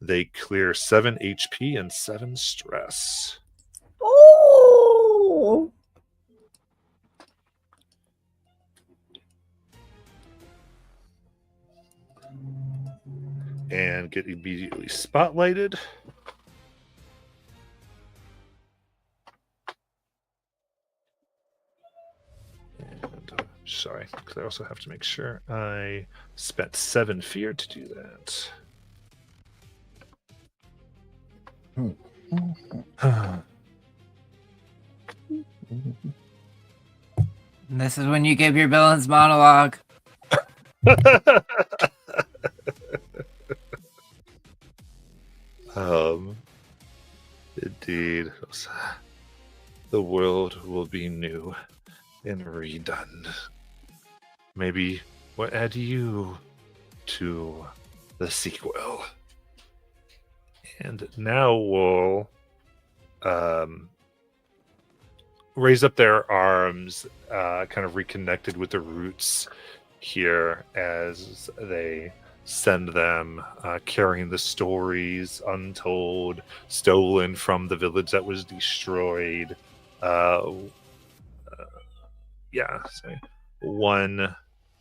they clear 7 HP and 7 stress. Oh! And get immediately spotlighted. And sorry, because I also have to make sure I spent 7 fear to do that. And this is when you give your villain's monologue. Indeed. The world will be new and redone. Maybe we'll add you to the sequel. And now we'll raise up their arms, kind of reconnected with the roots here as they send them carrying the stories untold, stolen from the village that was destroyed. Yeah, so one.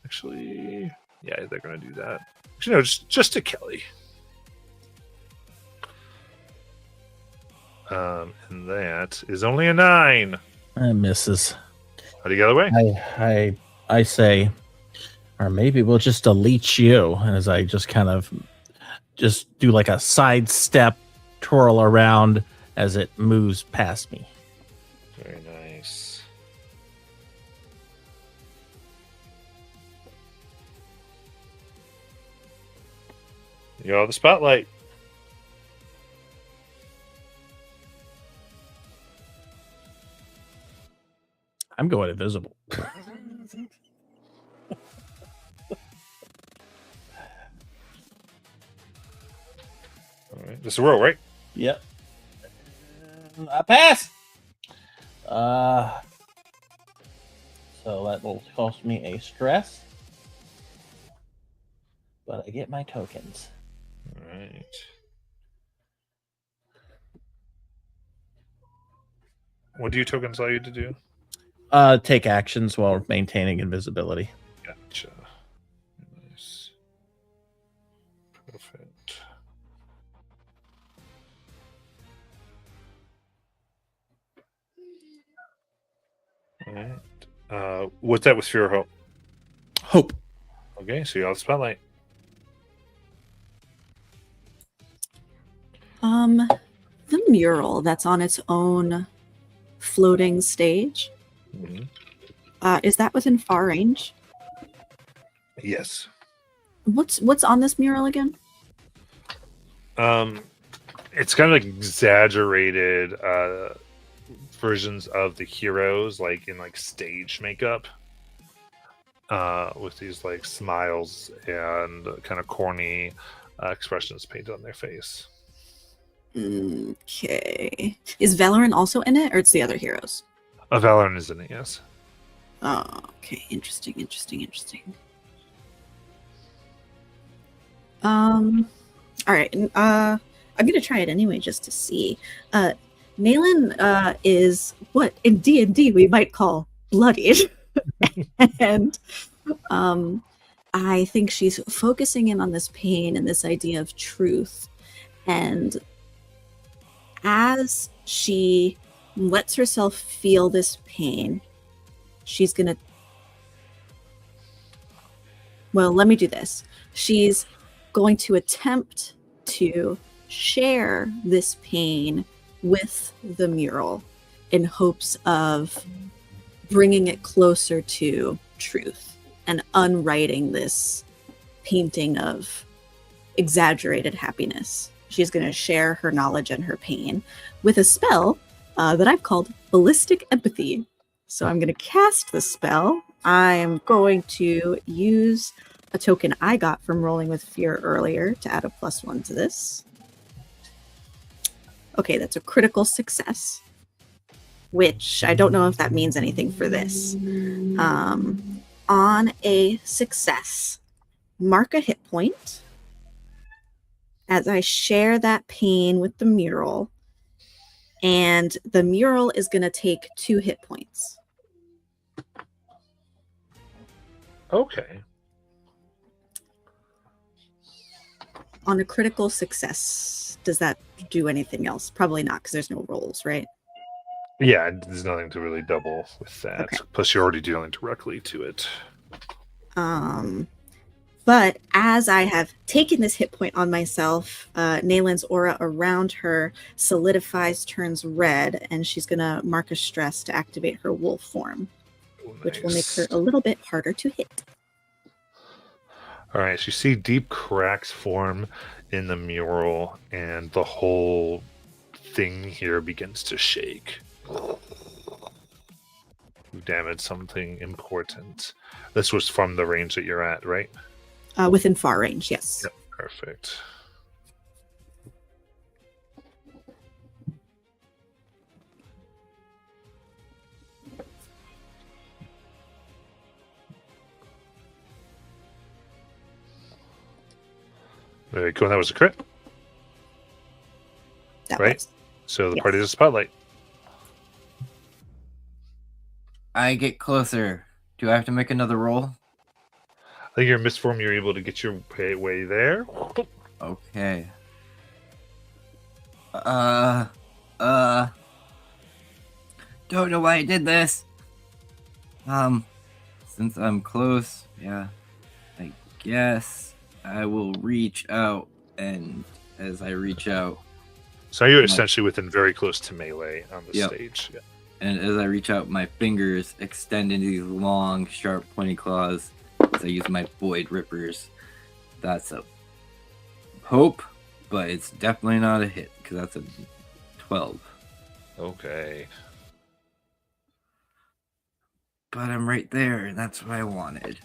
Actually, yeah, they're gonna do that. Actually, no, just to Kelly. And that is only a 9. Misses. How do you get away? I say, or maybe we'll just delete you. And as I just kind of just do like a sidestep, twirl around as it moves past me. Very nice. You're the spotlight. I'm going invisible. All right, just a roll, right? Yep. I pass. So that will cost me a stress, but I get my tokens. All right. What do your tokens allow you to do? Take actions while maintaining invisibility. Gotcha. Nice. Perfect. All right. What's that with Fear or Hope? Hope. Okay, so you're the spotlight. The mural that's on its own floating stage, Mm-hmm. is that within far range? Yes. What's on this mural again? It's kind of like exaggerated versions of the heroes, like in like stage makeup, with these like smiles and kind of corny expressions painted on their face. Okay. Is Valorant also in it, or it's the other heroes? Valorant is in it, yes. Oh, okay. Interesting. All right. I'm gonna try it anyway, just to see. Naylan is what in D&D we might call bloodied, and I think she's focusing in on this pain and this idea of truth, and as she lets herself feel this pain, she's gonna. Well, let me do this. She's going to attempt to share this pain with the mural in hopes of bringing it closer to truth and unwriting this painting of exaggerated happiness. She's going to share her knowledge and her pain with a spell that I've called Ballistic Empathy. So I'm going to cast the spell. I'm going to use a token I got from rolling with fear earlier to add a +1 to this. Okay, that's a critical success, which I don't know if that means anything for this. On a success, mark a hit point as I share that pain with the mural, and the mural is going to take 2 hit points. Okay. On a critical success, does that do anything else? Probably not, because there's no rolls, right? Yeah, there's nothing to really double with that. Okay. Plus, you're already dealing directly to it. But as I have taken this hit point on myself, Nayland's aura around her solidifies, turns red, and she's going to mark a stress to activate her wolf form, which will make her a little bit harder to hit. All right, so you see deep cracks form in the mural, and the whole thing here begins to shake. You damaged something important. This was from the range that you're at, right? Within far range, yes. Yep, perfect. Very cool. That was a crit, That right? was. So the Yes. party is a spotlight. I get closer. Do I have to make another roll? I think you're in mist form. You're able to get your way there. Okay. Don't know why I did this. Since I'm close, yeah, I guess I will reach out, and as I reach out, So you're essentially within very close to melee on the Yep. stage. Yeah. and as I reach out, my fingers extend into these long, sharp, pointy claws as I use my void rippers. That's a hope, but it's definitely not a hit because that's a 12. Okay. But I'm right there, and that's what I wanted.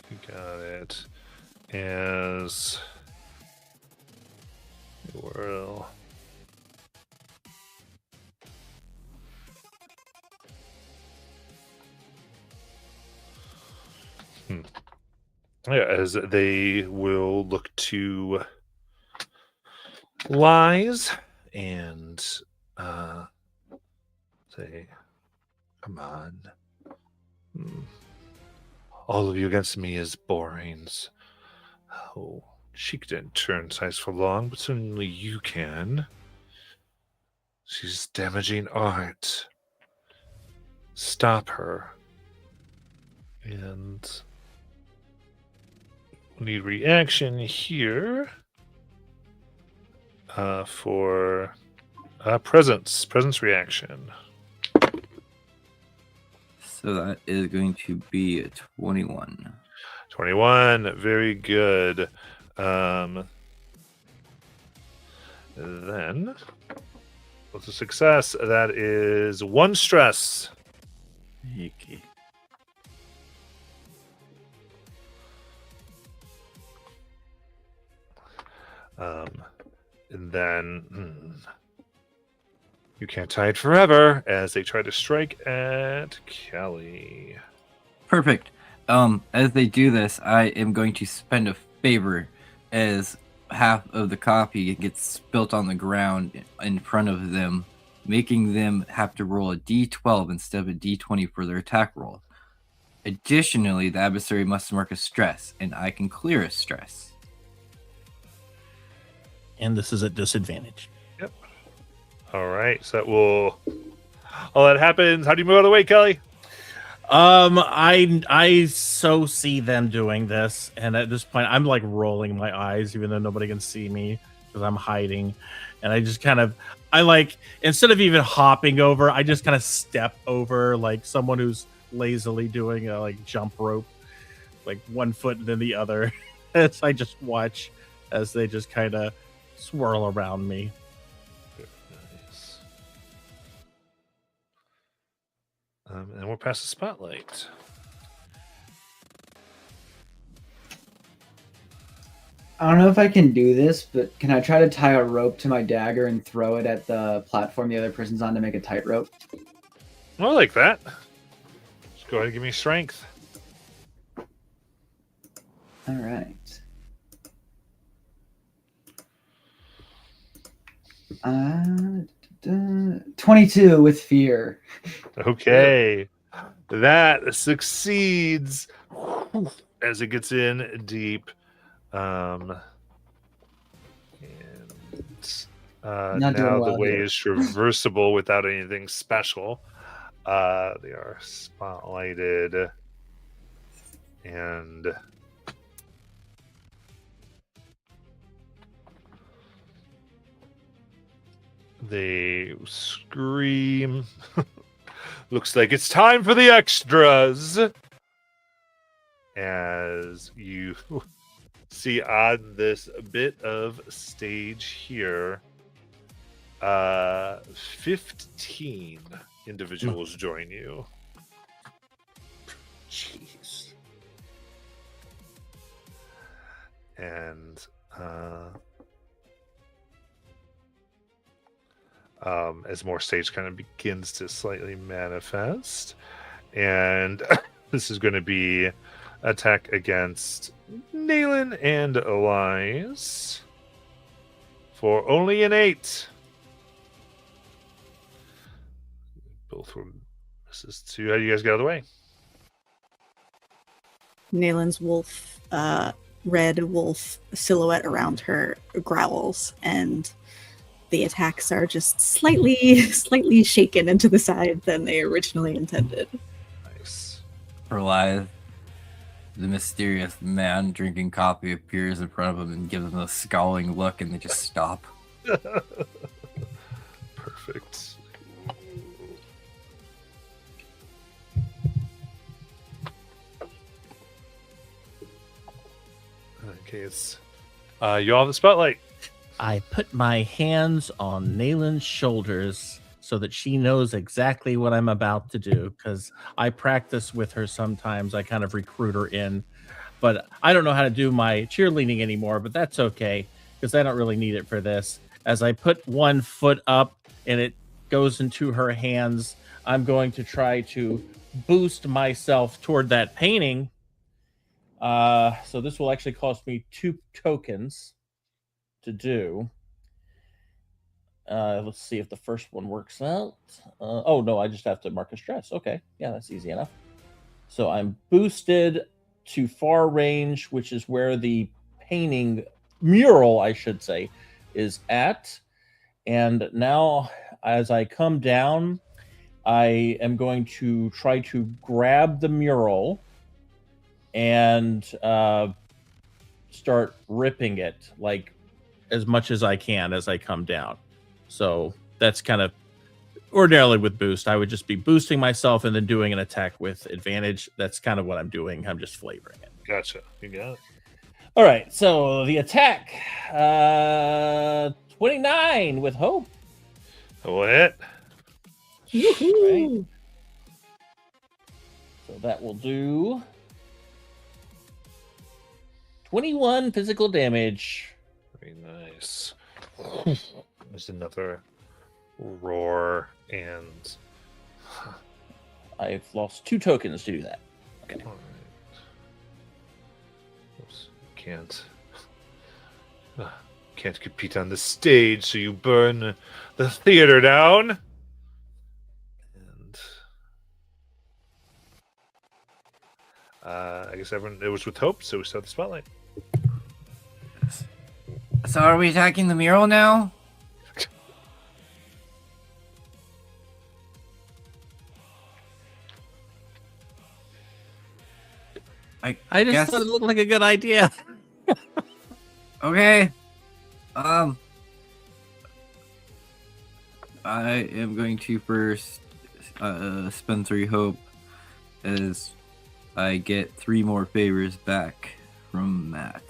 You got it. As Yarrel. Yeah, as they will look to Lies and say, "Come on. All of you against me is boring. Oh, she didn't turn size for long, but certainly you can. She's damaging art. Stop her. And we need reaction here for presence reaction. So that is going to be a 21. 21, very good. Then, with a success, that is 1 stress. Okay. And then you can't hide forever as they try to strike at Kelly. Perfect. As they do this, I am going to spend a favor as half of the coffee gets spilt on the ground in front of them, making them have to roll a d12 instead of a d20 for their attack roll. Additionally, the adversary must mark a stress, and I can clear a stress. And this is at disadvantage. Yep. All right. So that will. All that happens. How do you move out of the way, Kelly? I so see them doing this, and at this point, I'm like rolling my eyes, even though nobody can see me because I'm hiding, and I just kind of, I like instead of even hopping over, I just kind of step over like someone who's lazily doing a like jump rope, like 1 foot and then the other, as I just watch as they just kind of swirl around me. Nice. And we're past the spotlight. I don't know if I can do this, but can I try to tie a rope to my dagger and throw it at the platform the other person's on to make a tightrope? I like that. Just go ahead and give me strength. All right. 22 with fear. Okay. That succeeds as it gets in deep. And Not now doing the well way here. is traversable without anything special. They are spotlighted. And They scream. Looks like it's time for the extras. As you see on this bit of stage here, 15 individuals join you. Jeez. And as more stage kind of begins to slightly manifest, and this is going to be attack against Nayland and Elias for only an 8. Both were misses too. How do you guys get out of the way? Nalen's wolf, red wolf silhouette around her growls, and the attacks are just slightly shaken into the side than they originally intended. Nice. Elias, the mysterious man drinking coffee appears in front of him and gives him a scowling look, and they just stop. Perfect. Okay, it's you all have the spotlight. I put my hands on Nalen's shoulders so that she knows exactly what I'm about to do, because I practice with her sometimes. I kind of recruit her in, but I don't know how to do my cheerleading anymore, but that's okay, because I don't really need it for this. As I put one foot up and it goes into her hands, I'm going to try to boost myself toward that painting. So this will actually cost me 2 tokens to do. Let's see if the first one works out. Oh no, I just have to mark a stress. Okay, yeah, that's easy enough. So I'm boosted to far range, which is where the painting mural, I should say, is at. And now, as I come down, I am going to try to grab the mural and start ripping it, like, as much as I can as I come down. So that's kind of ordinarily with boost. I would just be boosting myself and then doing an attack with advantage. That's kind of what I'm doing. I'm just flavoring it. Gotcha. You got it. All right. So the attack, 29 with hope. What? Woohoo! So that will do 21 physical damage. Very nice. There's another roar, and I've lost 2 tokens to do that. Okay. all right. Oops, can't compete on the stage, so you burn the theater down. And I guess everyone, it was with hope, so we start the spotlight. So are we attacking the mural now? I just guess- thought it looked like a good idea. Okay. I am going to first spend 3 hope as I get 3 more favors back from Matt.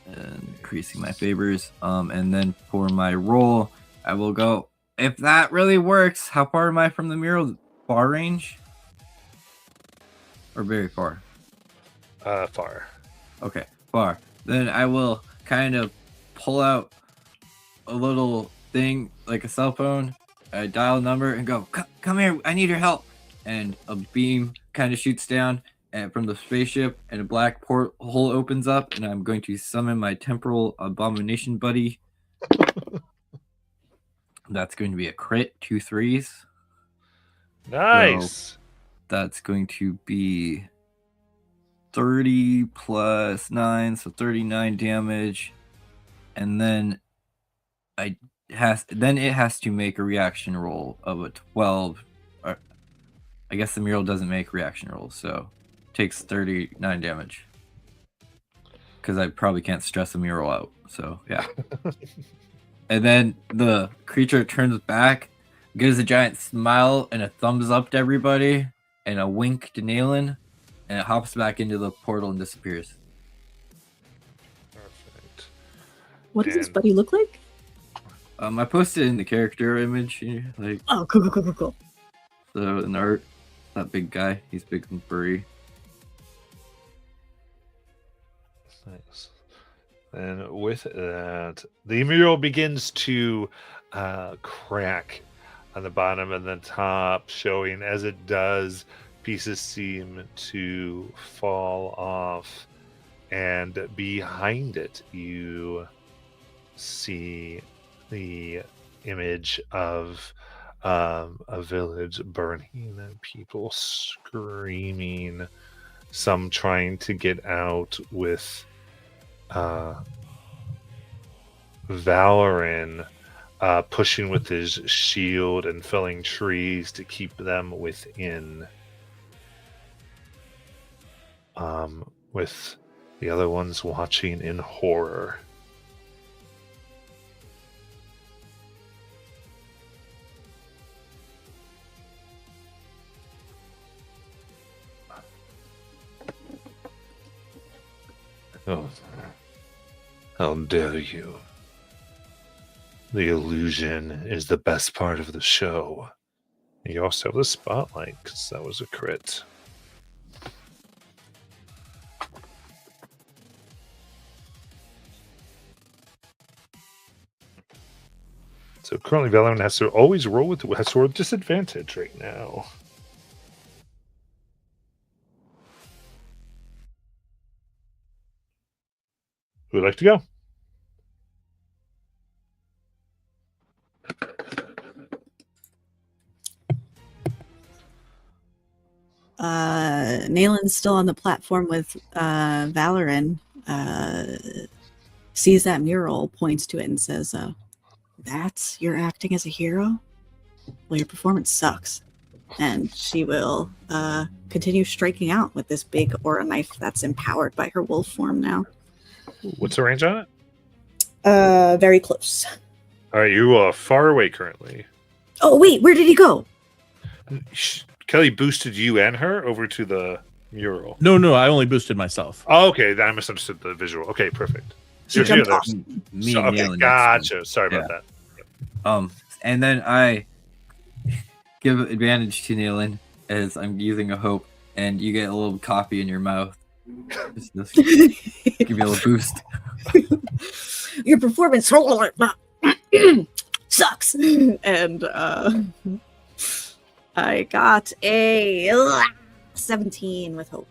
And increasing my favors. And then for my roll, I will go. If that really works, how far am I from the mural? Far range? Or very far? Far. Okay, far. Then I will kind of pull out a little thing like a cell phone, dial a number, and go, come here, I need your help. And a beam kind of shoots down from the spaceship, and a black porthole opens up, and I'm going to summon my temporal abomination buddy. That's going to be a crit, 2 3s. Nice. So that's going to be 30 plus 9, so 39 damage. And then it has to make a reaction roll of a 12. Or, I guess the mural doesn't make reaction rolls, so it takes 39 damage. Because I probably can't stress a mural out. So yeah. And then the creature turns back, gives a giant smile and a thumbs up to everybody, and a wink to Nayland, and it hops back into the portal and disappears. Perfect. What does his And- buddy look like? I posted in the character image, like Oh, cool. so in art. That big guy, he's big and furry. Nice. And with that, the mural begins to crack on the bottom and the top, showing as it does, pieces seem to fall off. And behind it, you see the image of a village burning and people screaming, some trying to get out with Valoran pushing with his shield and felling trees to keep them within. With the other ones watching in horror. Oh, how dare you? The illusion is the best part of the show. You also have the spotlight, because that was a crit. So currently Valorant has to always roll with disadvantage right now. Who would like to go? Nayland's still on the platform with Valoran. Sees that mural, points to it, and says, "That's you're acting as a hero? Well, your performance sucks." And she will continue striking out with this big aura knife that's empowered by her wolf form now. What's the range on it? Very close. All right, you are far away currently. Oh wait, where did he go? Kelly boosted you and her over to the mural. No, I only boosted myself. Oh, okay, then I misunderstood the visual. Okay, perfect. She You're jumped here, off. Me so, and okay, Nayland gotcha. Sorry about Yeah. that. And then I give advantage to Nayland as I'm using a hope, and you get a little coffee in your mouth. Just give you a little boost. Your performance sucks. And I got a 17 with hope.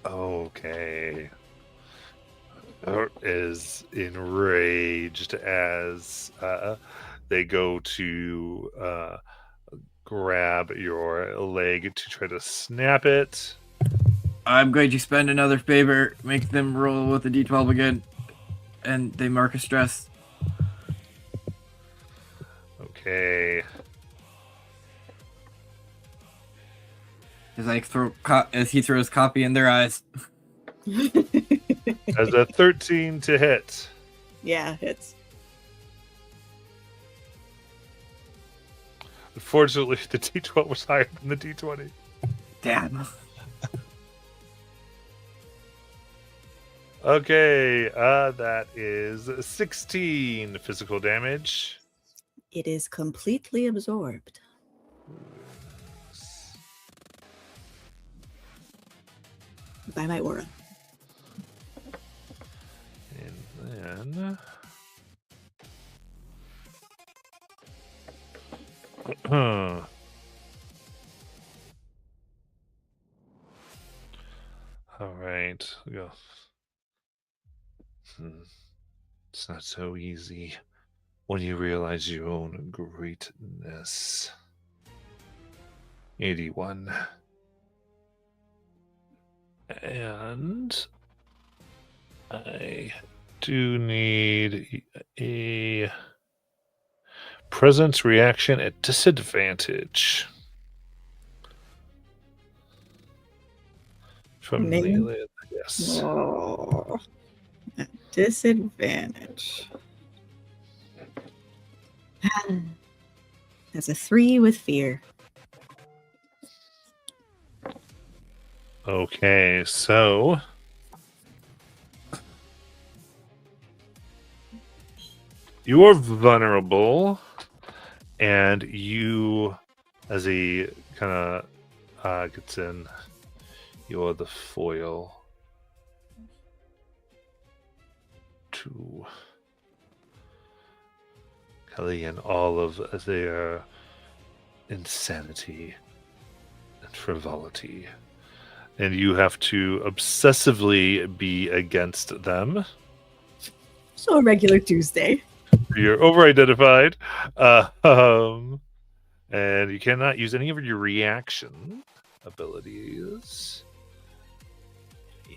Okay. Her is enraged as they go to grab your leg to try to snap it. I'm going to spend another favor, make them roll with a d12 again, and they mark a stress. Okay. As I as he throws copy in their eyes. As a 13 to hit. Yeah, hits. Unfortunately, the D12 was higher than the D20. Damn. Okay, that is 16 physical damage. It is completely absorbed. By my aura. And then... All right, we go. It's not so easy when you realize your own greatness. 81. And I do need a presence reaction at disadvantage. From Me? melee, yes. Oh, at disadvantage. That's a 3 with fear. Okay, so you are vulnerable, and you, as he kind of gets in, you are the foil to Kelly and all of their insanity and frivolity. And you have to obsessively be against them. So a regular Tuesday. You're over-identified. And you cannot use any of your reaction abilities.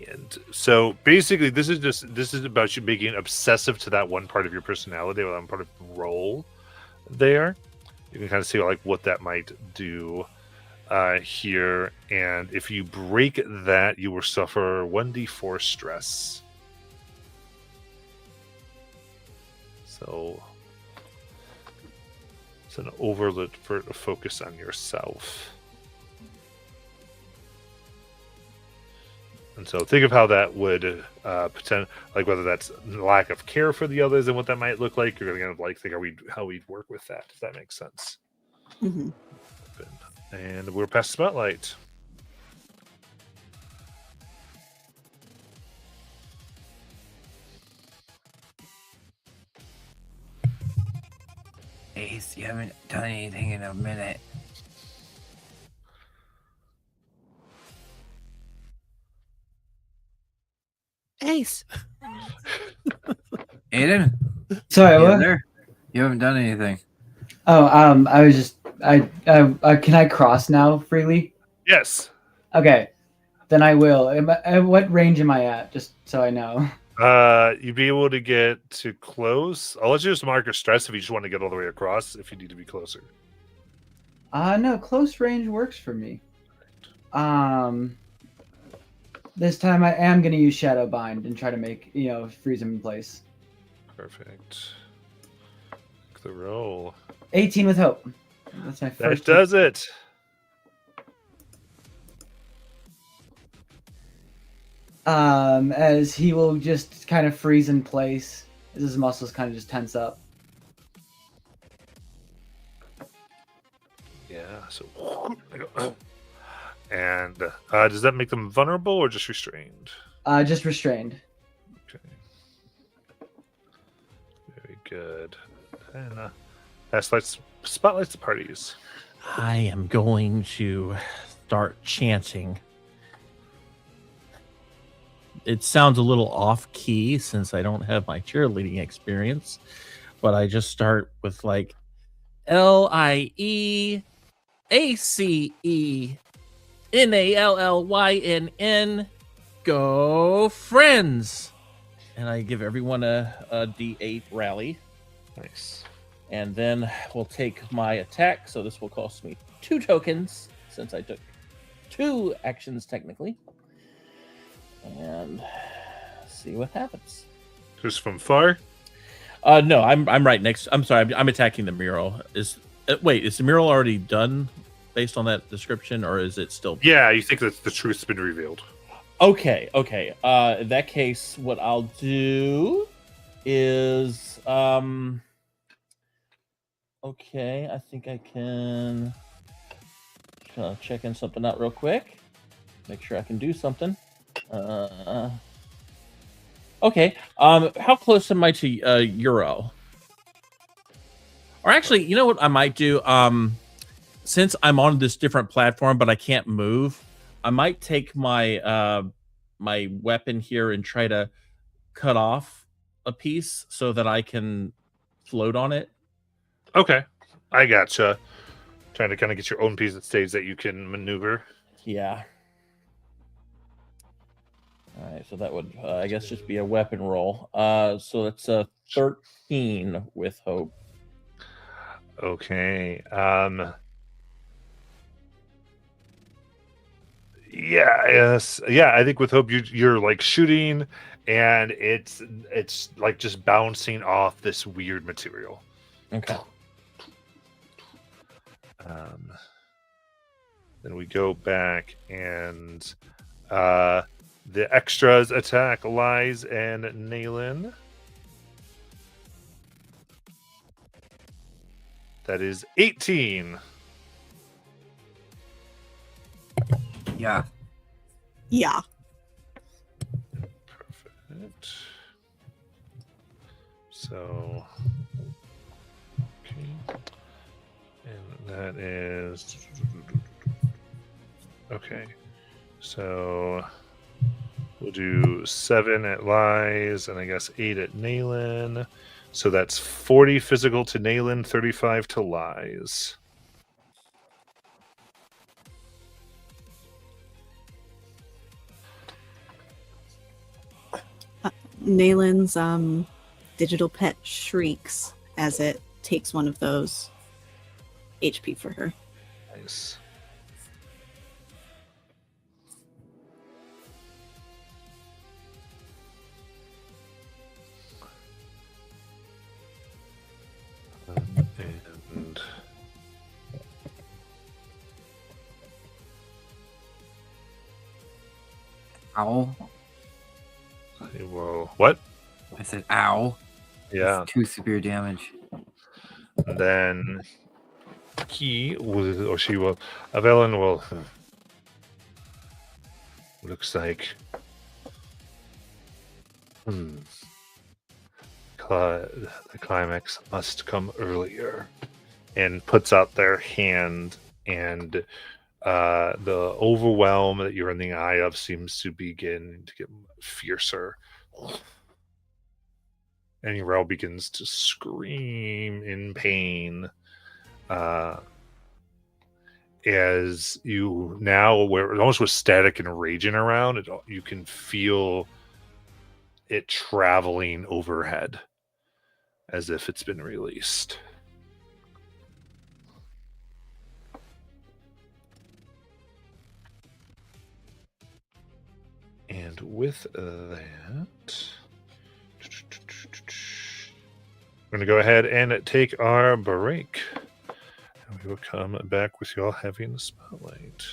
And so basically this is about you being obsessive to that one part of your personality, or that part of the role there. You can kind of see like what that might do here. And if you break that, you will suffer 1d4 stress. So it's an overload for to focus on yourself. And so think of how that would pretend, like whether that's lack of care for the others and what that might look like. You're going to kind of like think how we'd work with that, if that makes sense. Mm-hmm. And we're past spotlight. Ace, you haven't done anything in a minute. Ace. Aiden? Sorry, You what? there? You haven't done anything. Oh, I was just can I cross now freely? Yes. Okay, then I will. What range am I at? Just so I know. You'd be able to get to close. I'll let you just mark your stress if you just want to get all the way across. If you need to be closer. No, close range works for me. This time I am gonna use Shadow Bind and try to make freeze him in place. Perfect. The roll. 18 with hope. That's my first. That does it. As he will just kind of freeze in place as his muscles kind of just tense up. Yeah. So. And does that make them vulnerable or just restrained? Just restrained. Okay. Very good. And spotlights the parties. I am going to start chanting. It sounds a little off key since I don't have my cheerleading experience, but I just start with like LIEACENALLYNN, go friends. And I give everyone a D8 rally. Nice. And then we'll take my attack. So this will cost me 2 tokens since I took 2 actions technically. And see what happens. Who's from far? No, I'm right next. I'm sorry. I'm attacking the mural. Is the mural already done based on that description, or is it still? Yeah, you think that the truth's been revealed. Okay. In that case, what I'll do is okay, I think I can check in something out real quick. Make sure I can do something. Okay. How close am I to Yarrel? Or actually, you know what I might do? Since I'm on this different platform, but I can't move, I might take my my weapon here and try to cut off a piece so that I can float on it. Okay, I gotcha. Trying to kind of get your own piece of stage that you can maneuver. Yeah. All right, so that would, I guess, just be a weapon roll. So that's a 13 with hope. Okay. Yes. Yeah, I think with hope you're like shooting, and it's like just bouncing off this weird material. Okay. Then we go back and the extras attack Lies and Nayland. That is 18. Yeah. Yeah. Perfect. So, okay. And that is. Okay. So, we'll do 7 at Lies and I guess 8 at Nayland. So that's 40 physical to Nayland, 35 to Lies. Nayland's digital pet shrieks as it takes one of those HP for her. Nice. And Ow. well, what? I said ow. Yeah. That's 2 severe damage. And then he will, or she will, Evelyn will. Looks like. The climax must come earlier. And puts out their hand, and the overwhelm that you're in the eye of seems to begin to get fiercer. And Yarrel begins to scream in pain. As you now, where almost with static and raging around, you can feel it traveling overhead as if it's been released. And with that, we're going to go ahead and take our break. And we will come back with y'all having the spotlight.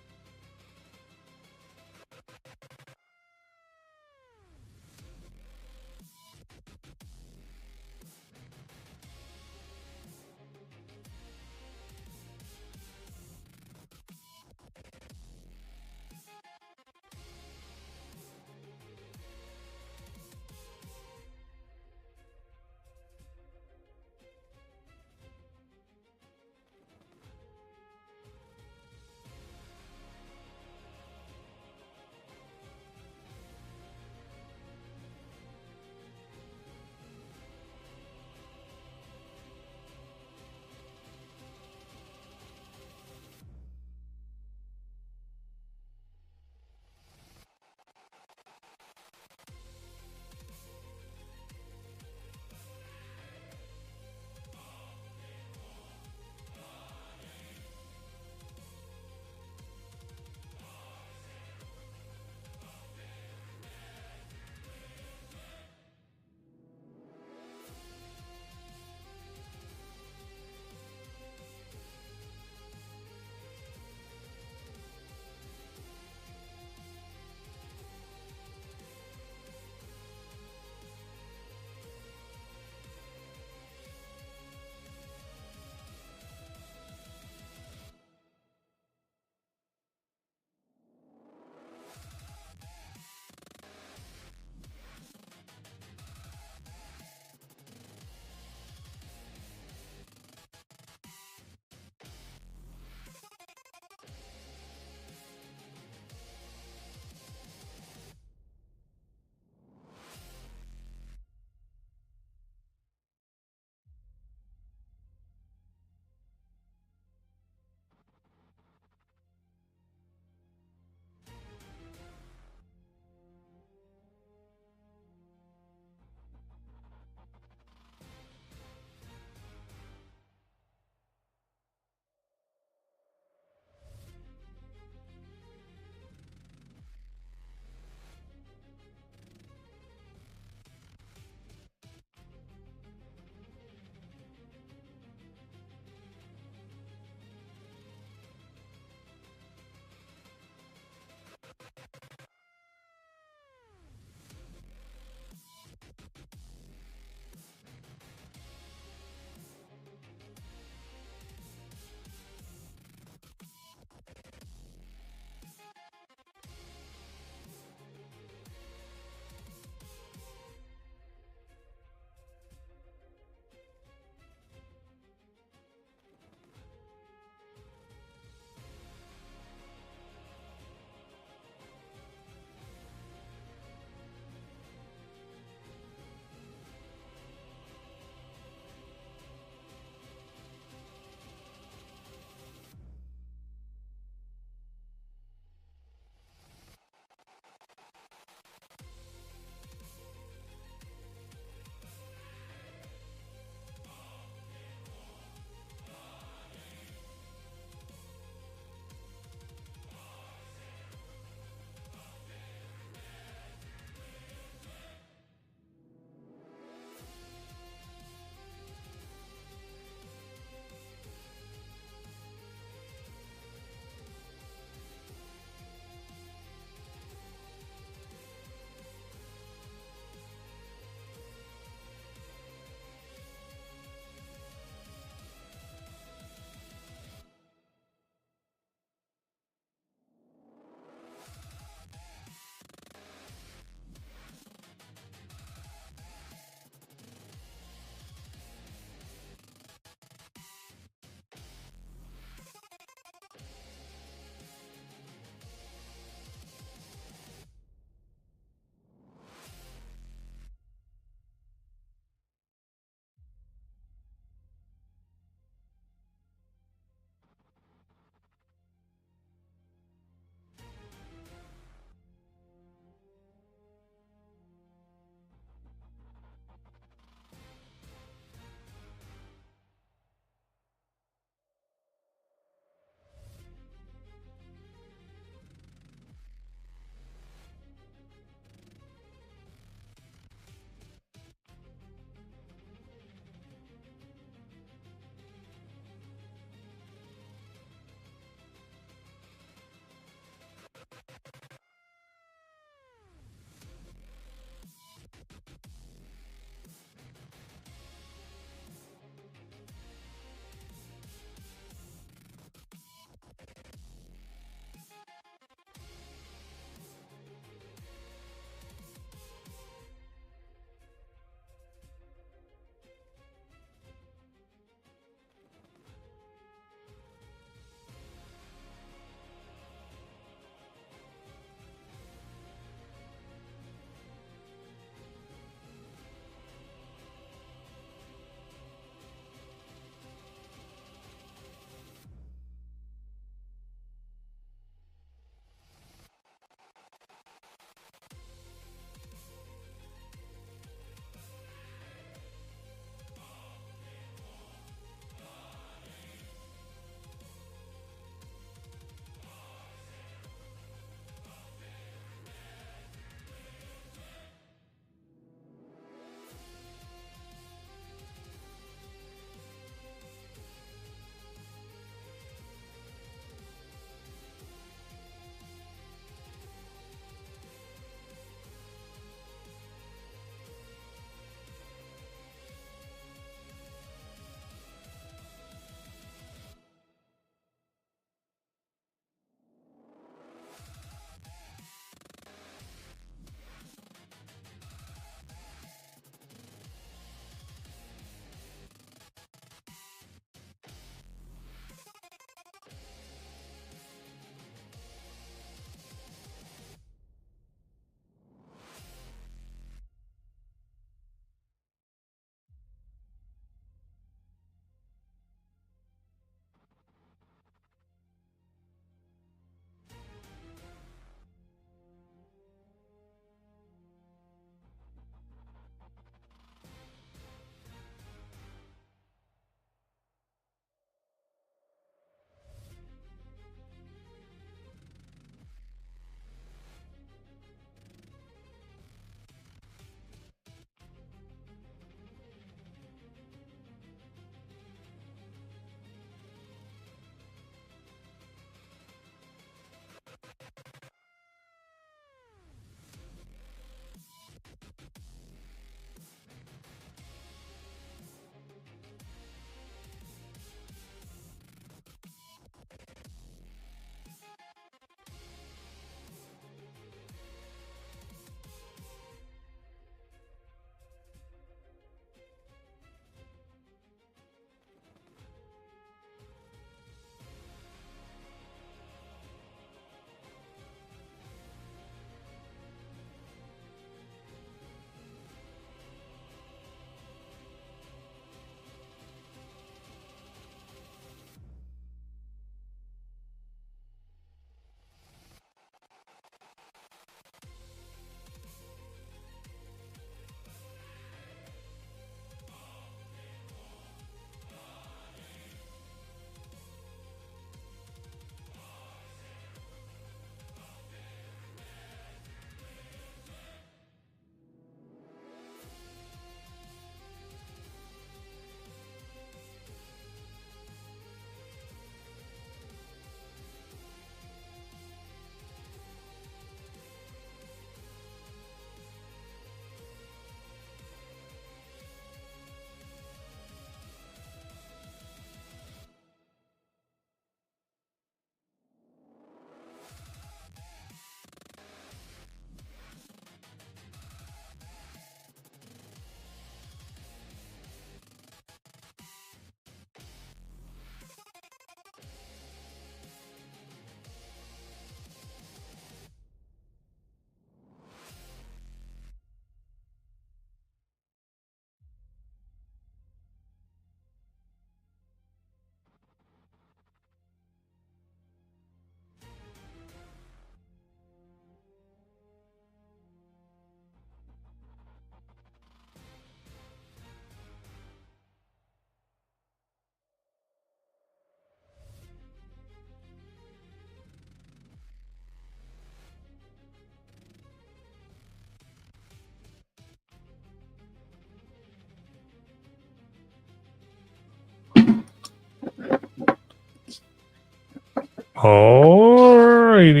Alrighty.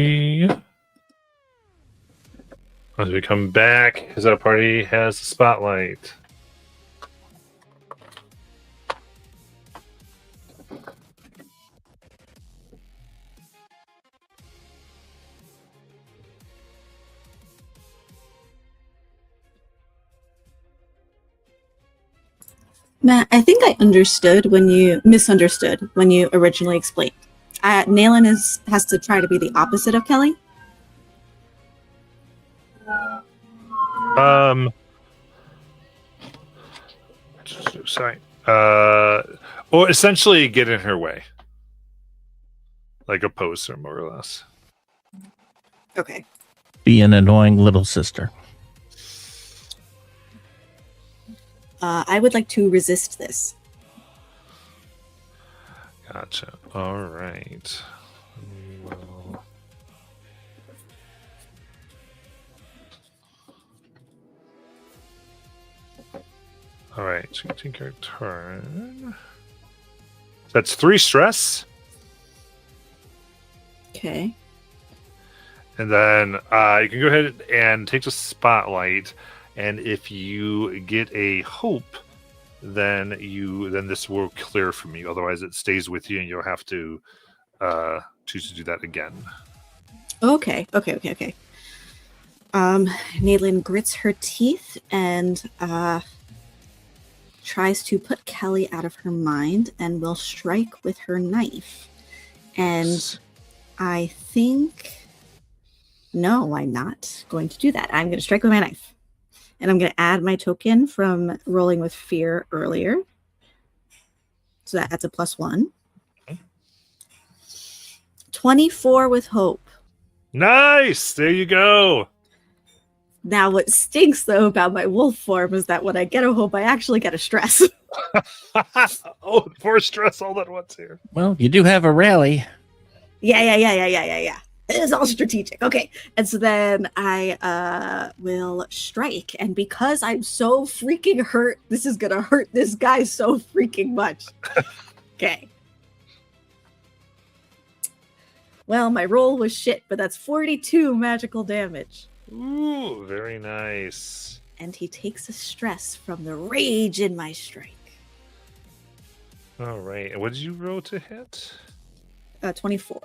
As we come back, as our party has the spotlight. Matt, I think I misunderstood when you originally explained. Nayland has to try to be the opposite of Kelly. Sorry. Or essentially get in her way. Like oppose her, more or less. Okay. Be an annoying little sister. I would like to resist this. Gotcha. All right. We will... All right. So you take your turn. That's 3 stress. Okay. And then you can go ahead and take the spotlight. And if you get a hope, then this will clear from you. Otherwise, it stays with you, and you'll have to choose to do that again. Okay. Nayland grits her teeth and tries to put Kelly out of her mind and will strike with her knife. And I think... No, I'm not going to do that. I'm going to strike with my knife. And I'm going to add my token from rolling with fear earlier. So that's a +1. 24 with hope. Nice! There you go. Now, what stinks, though, about my wolf form is that when I get a hope, I actually get a stress. Oh, 4 stress all at once here. Well, you do have a rally. Yeah. It is all strategic. Okay. And so then I will strike. And because I'm so freaking hurt, this is going to hurt this guy so freaking much. Okay. Well, my roll was shit, but that's 42 magical damage. Ooh, very nice. And he takes a stress from the rage in my strike. All right. And what did you roll to hit? 24.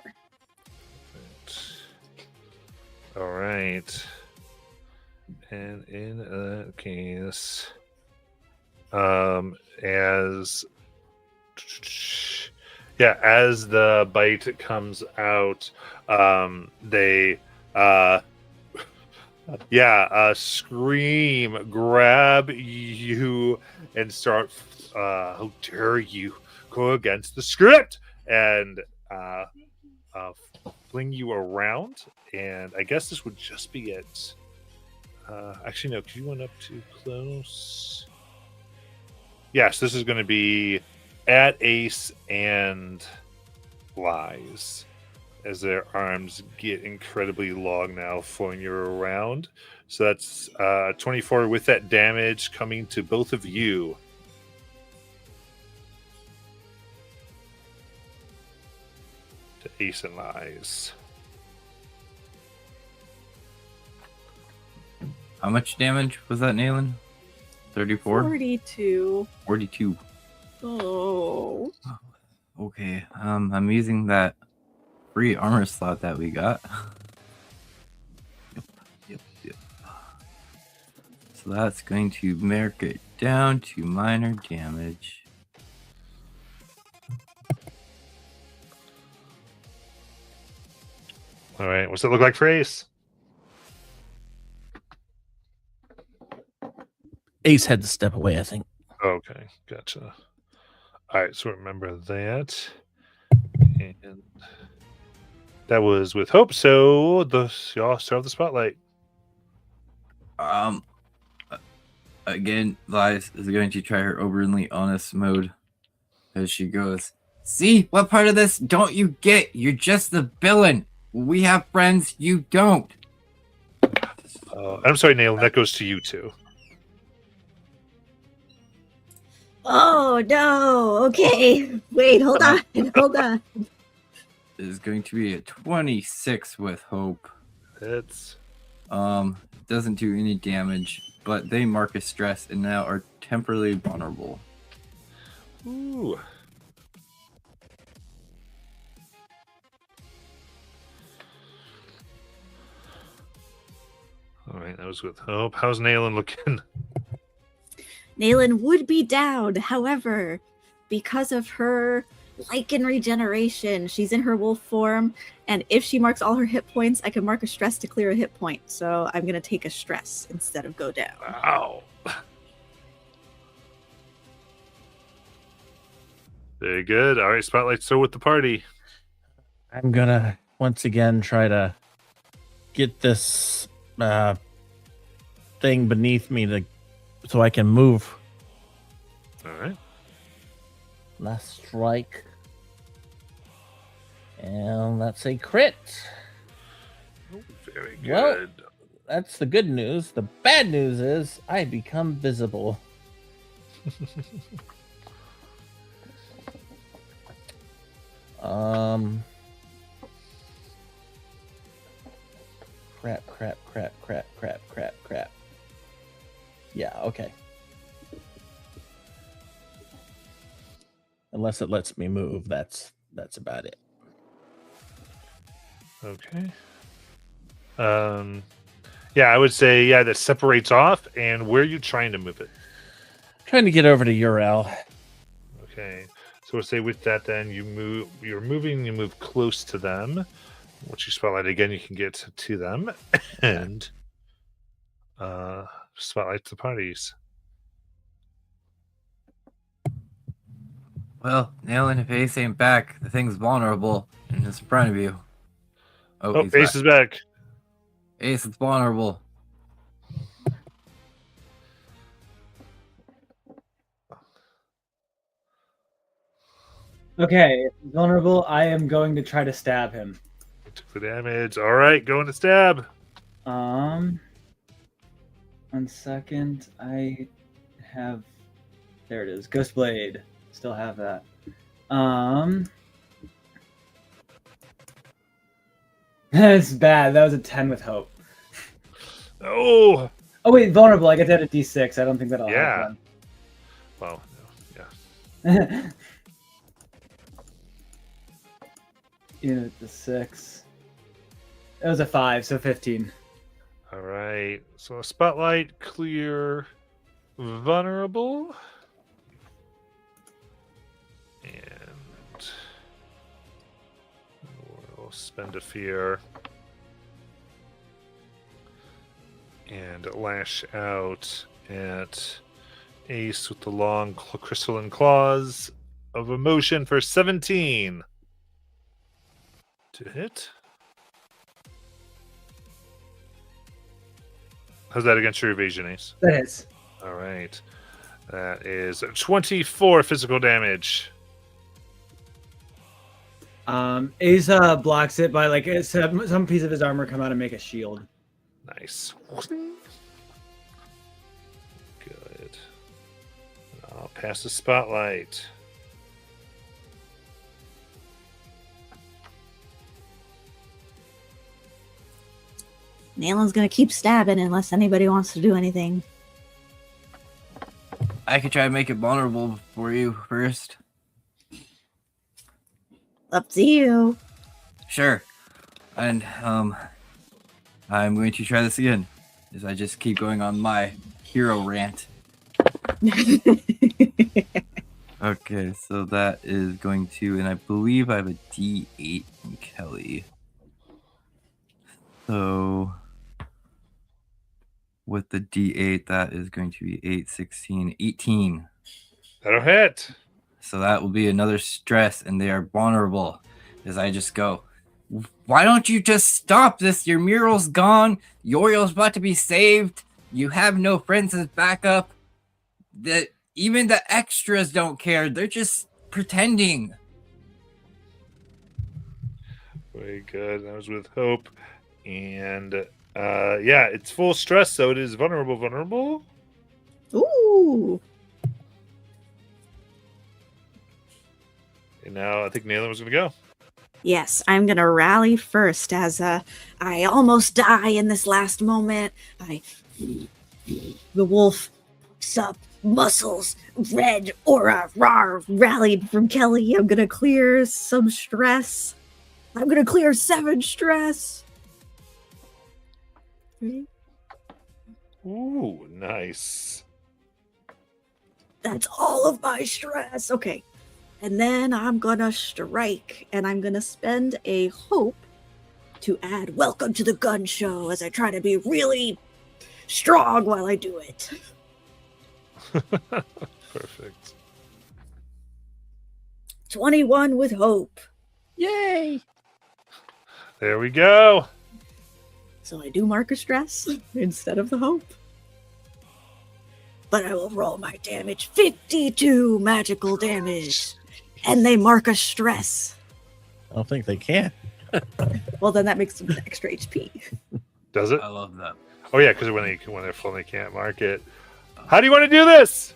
All right. And in that case, as the bite comes out, they scream, grab you, and start, how dare you go against the script, and fling you around. And I guess this would just be it. Actually, no, because you went up too close. Yes, this is going to be at Ace and Lies, as their arms get incredibly long now, flowing you around. So that's 24 with that damage coming to both of you. To Ace and Lies. How much damage was that, Nayland? 34? 42. 42. Oh. Okay, I'm using that free armor slot that we got. Yep. So that's going to mark it down to minor damage. All right, what's it look like for Ace? Ace had to step away, I think. Okay, gotcha. All right, so remember that. And that was with Hope. So y'all start the spotlight. Again, Lies is going to try her overly honest mode as she goes, "See, what part of this don't you get? You're just the villain. We have friends, you don't." I'm sorry, Neil, that goes to you too. Oh, no. Okay. Wait, hold on. is going to be a 26 with hope. Hits. Doesn't do any damage, but they mark a stress and now are temporarily vulnerable. Ooh. All right, that was with hope. How's Nayland looking? Nayland would be down. However, because of her lichen regeneration, she's in her wolf form, and if she marks all her hit points, I can mark a stress to clear a hit point. So I'm going to take a stress instead of go down. Wow. Very good. All right, Spotlight's still with the party. I'm gonna once again try to get this thing beneath me so I can move. All right. Last strike. And that's a crit. Very good. Well, that's the good news. The bad news is I become visible. Crap. Yeah, okay. Unless it lets me move, that's about it. Okay. Yeah, I would say that separates off. And where are you trying to move it? Trying to get over to Yarrel. Okay. So we'll say with that, then you move close to them. Once you spotlight again, you can get to them and spotlight the parties. Well, Nayland, if Ace ain't back, the thing's vulnerable and it's in front of you. Oh, he's Ace is back. Ace, it's vulnerable. Okay, if he's vulnerable, I am going to try to stab him. Took the damage. All right, going to stab. 1 second. I have. There it is. Ghost Blade. Still have that. That's bad. That was a 10 with hope. Oh. Oh wait, vulnerable. I get that at D6. I don't think that'll Yeah. help Well, yeah. then. Unit the 6. It was a 5, so 15. All right. So a spotlight, clear, vulnerable. And we'll spend a fear. And lash out at Ace with the long crystalline claws of emotion for 17. To hit. How's that against your evasion, Ace? That is. All right. That is 24 physical damage. Ace blocks it by like some piece of his armor come out and make a shield. Nice. Good. I'll pass the spotlight. Nayland's gonna keep stabbing unless anybody wants to do anything. I could try to make it vulnerable for you first. Up to you. Sure. And I'm going to try this again as I just keep going on my hero rant. Okay, so that is going to, and I believe I have a D8 from Kelly. So with the D8, that is going to be 8, 16, 18. That'll hit. So that will be another stress, and they are vulnerable as I just go, why don't you just stop this? Your mural's gone. Yarrel's about to be saved. You have no friends as backup. Even the extras don't care. They're just pretending. Very good. That was with hope. And yeah, it's full stress, so it is vulnerable. Ooh. And now I think Nayland was going to go. Yes, I'm gonna rally first as I almost die in this last moment. The wolf sup muscles red aura rar rallied from Kelly. I'm gonna clear some stress. I'm gonna clear 7 stress. Ooh, nice. That's all of my stress. Okay. And then I'm gonna strike, and I'm gonna spend a hope to add welcome to the gun show as I try to be really strong while I do it. Perfect. 21 with hope. Yay! There we go. So I do mark a stress instead of the hope. But I will roll my damage. 52 magical damage. And they mark a stress. I don't think they can. Well, then that makes some extra HP. Does it? I love that. Oh yeah, because when they're full, they can't mark it. How do you want to do this?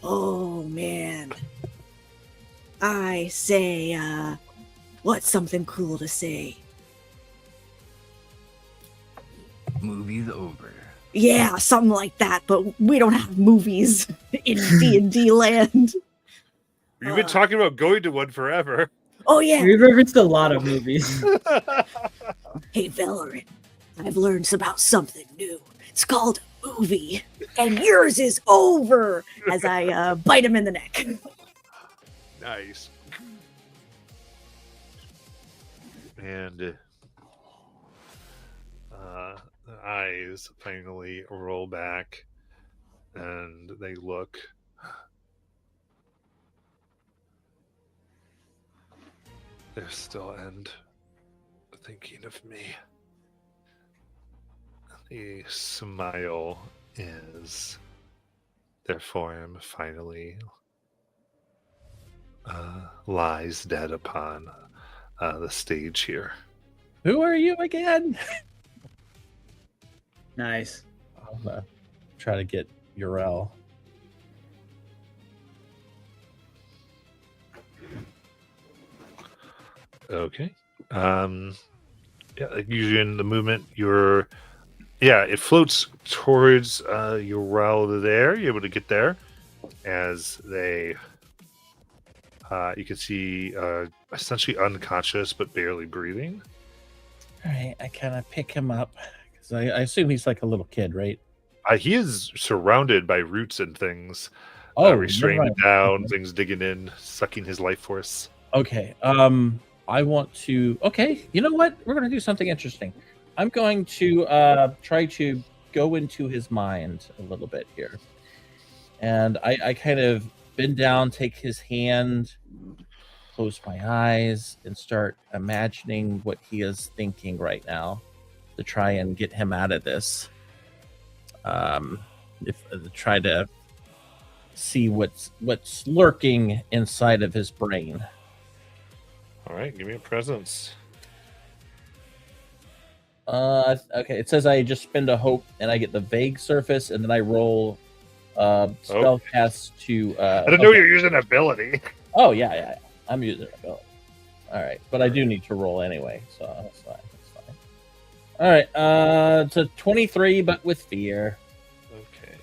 Oh, man. I say, what's something cool to say? Movie's over. Yeah, something like that, but we don't have movies in D&D land. We've been talking about going to one forever. Oh, yeah. We've referenced a lot of movies. Hey, Valorant, I've learned about something new. It's called a movie, and yours is over as I bite him in the neck. Nice. And the eyes finally roll back and they look. They're still thinking of me. The smile is their form finally lies dead upon the stage here. Who are you again? Nice. I'll try to get Yarrel. Okay. Yeah, like usually in the movement, it floats towards your row there. You're able to get there as they, you can see essentially unconscious but barely breathing. All right, I kind of pick him up because I assume he's like a little kid, right? He is surrounded by roots and things, Oh, restrained never mind. down, Okay. things digging in, sucking his life force. Okay. I want to. Okay, you know what? We're going to do something interesting. I'm going to try to go into his mind a little bit here, and I kind of bend down, take his hand, close my eyes, and start imagining what he is thinking right now to try and get him out of this. Try to see what's lurking inside of his brain. All right, give me a presence. Okay, it says I just spend a hope and I get the vague surface, and then I roll spell cast to. I don't know you're using an ability. Oh yeah. I'm using it. All right, but I do need to roll anyway, so that's fine. All right, it's a 23, but with fear. Okay.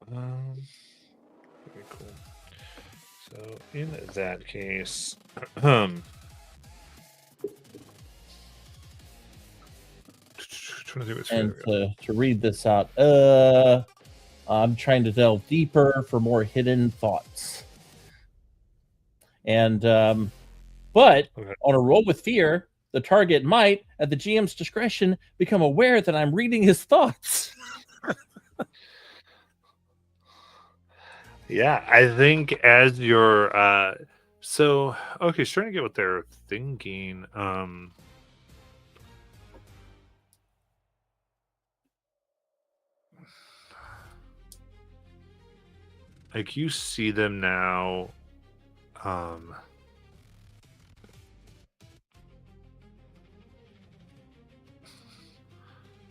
Very cool. So in that case, trying to do what's And fair. to read this out, I'm trying to delve deeper for more hidden thoughts. And but Okay. on a roll with fear, the target might, at the GM's discretion, become aware that I'm reading his thoughts. Yeah, I think as you're trying to get what they're thinking. Like you see them now,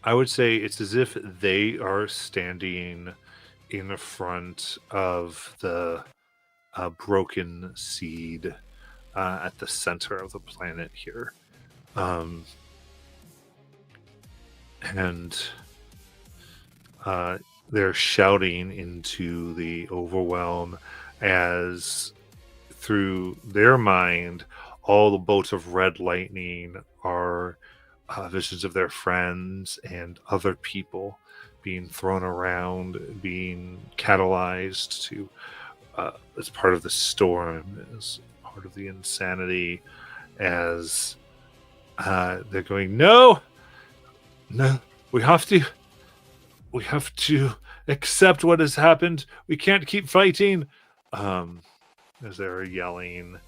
I would say it's as if they are standing in the front of the broken seed at the center of the planet here. And they're shouting into the overwhelm as through their mind, all the bolts of red lightning are visions of their friends and other people being thrown around, being catalyzed to as part of the storm, as part of the insanity, as they're going, no, we have to accept what has happened. We can't keep fighting. As they're yelling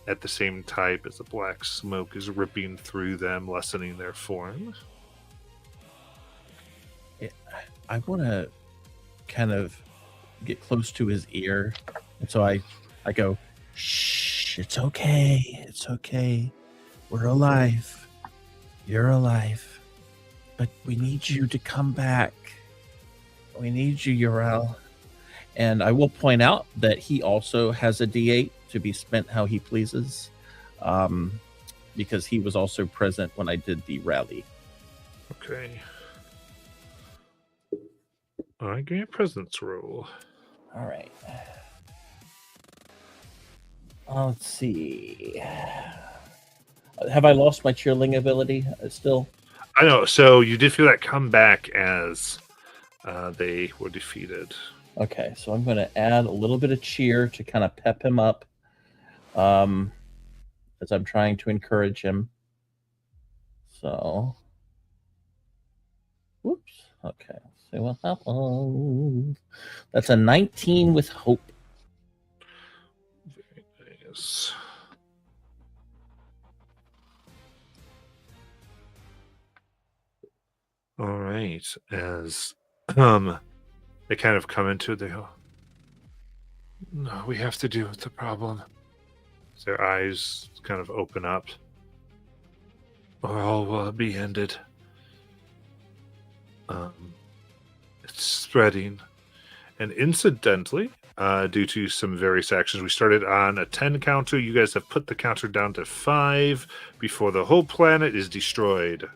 at the same time as the black smoke is ripping through them, lessening their form. I want to kind of get close to his ear, and so I go, "Shh, it's okay. It's okay. We're alive. You're alive. But we need you to come back. We need you, Yarrel." And I will point out that he also has a D8 to be spent how he pleases, because he was also present when I did the rally. Okay. All right, give me a presence roll. All right. Let's see. Have I lost my cheerling ability still? I know. So you did feel that come back as they were defeated. Okay, so I'm going to add a little bit of cheer to kind of pep him up, as I'm trying to encourage him. So, whoops. Okay, let's see what happens. That's a 19 with hope. Very nice. All right. As they kind of come into it, they go, no, we have to deal with the problem. Their eyes kind of open up, or all will be ended. It's spreading. And incidentally, due to some various actions, we started on a 10 counter. You guys have put the counter down to 5 before the whole planet is destroyed.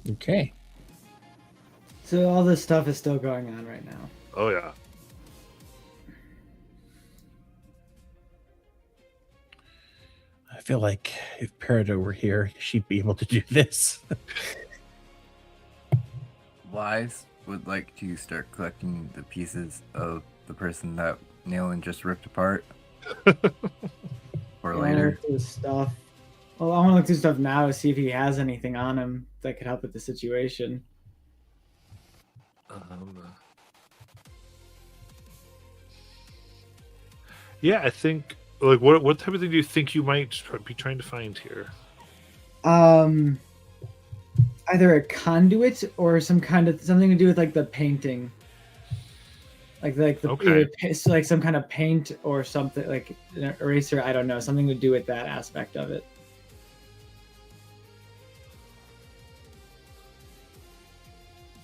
Okay. So all this stuff is still going on right now. Oh, yeah. I feel like if Peridot were here, she'd be able to do this. Wise would like to start collecting the pieces of the person that Nayland just ripped apart. For I wanna later. look through his stuff. Well, I want to look through stuff now to see if he has anything on him that could help with the situation. Yeah, I think. Like, what type of thing do you think you might be trying to find here? Either a conduit or some kind of something to do with like the painting, like the Okay. so like some kind of paint or something like an eraser. I don't know, something to do with that aspect of it.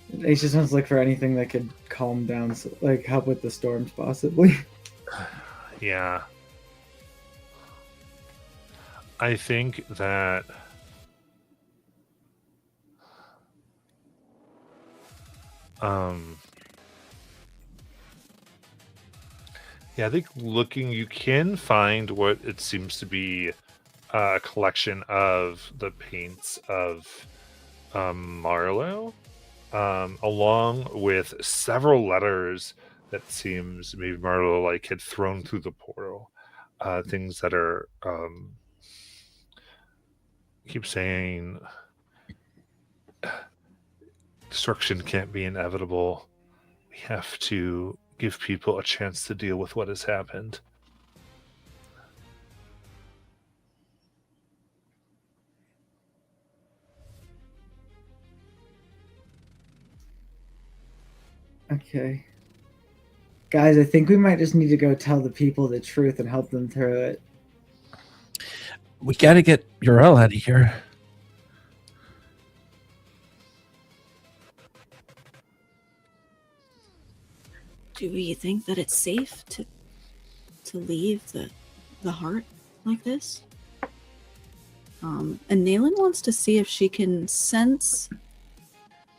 He just wants to look for anything that could calm down, like help with the storms, possibly. Yeah. I think that yeah, I think looking, you can find what it seems to be a collection of the paints of Marlowe, along with several letters that seems maybe Marlowe like had thrown through the portal. Things that are keep saying destruction can't be inevitable. We have to give people a chance to deal with what has happened. Okay. Guys, I think we might just need to go tell the people the truth and help them through it. We got to get Yarrel out of here. Do we think that it's safe to leave the heart like this? And Nayland wants to see if she can sense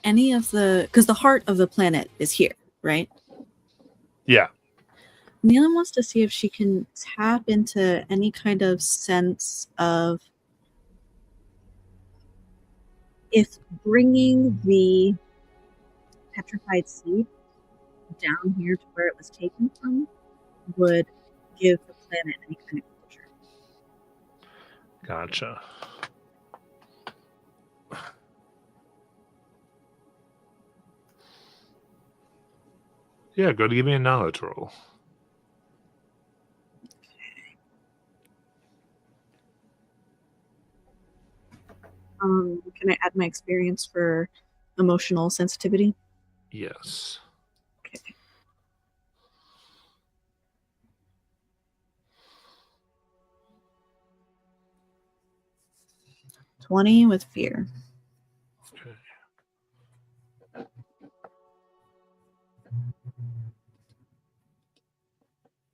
any of because the heart of the planet is here, right? Yeah. Nayland wants to see if she can tap into any kind of sense of if bringing the petrified seed down here to where it was taken from would give the planet any kind of closure. Gotcha. Yeah, go to give me a knowledge roll. Can I add my experience for emotional sensitivity? Yes. Okay. 20 with fear. Okay.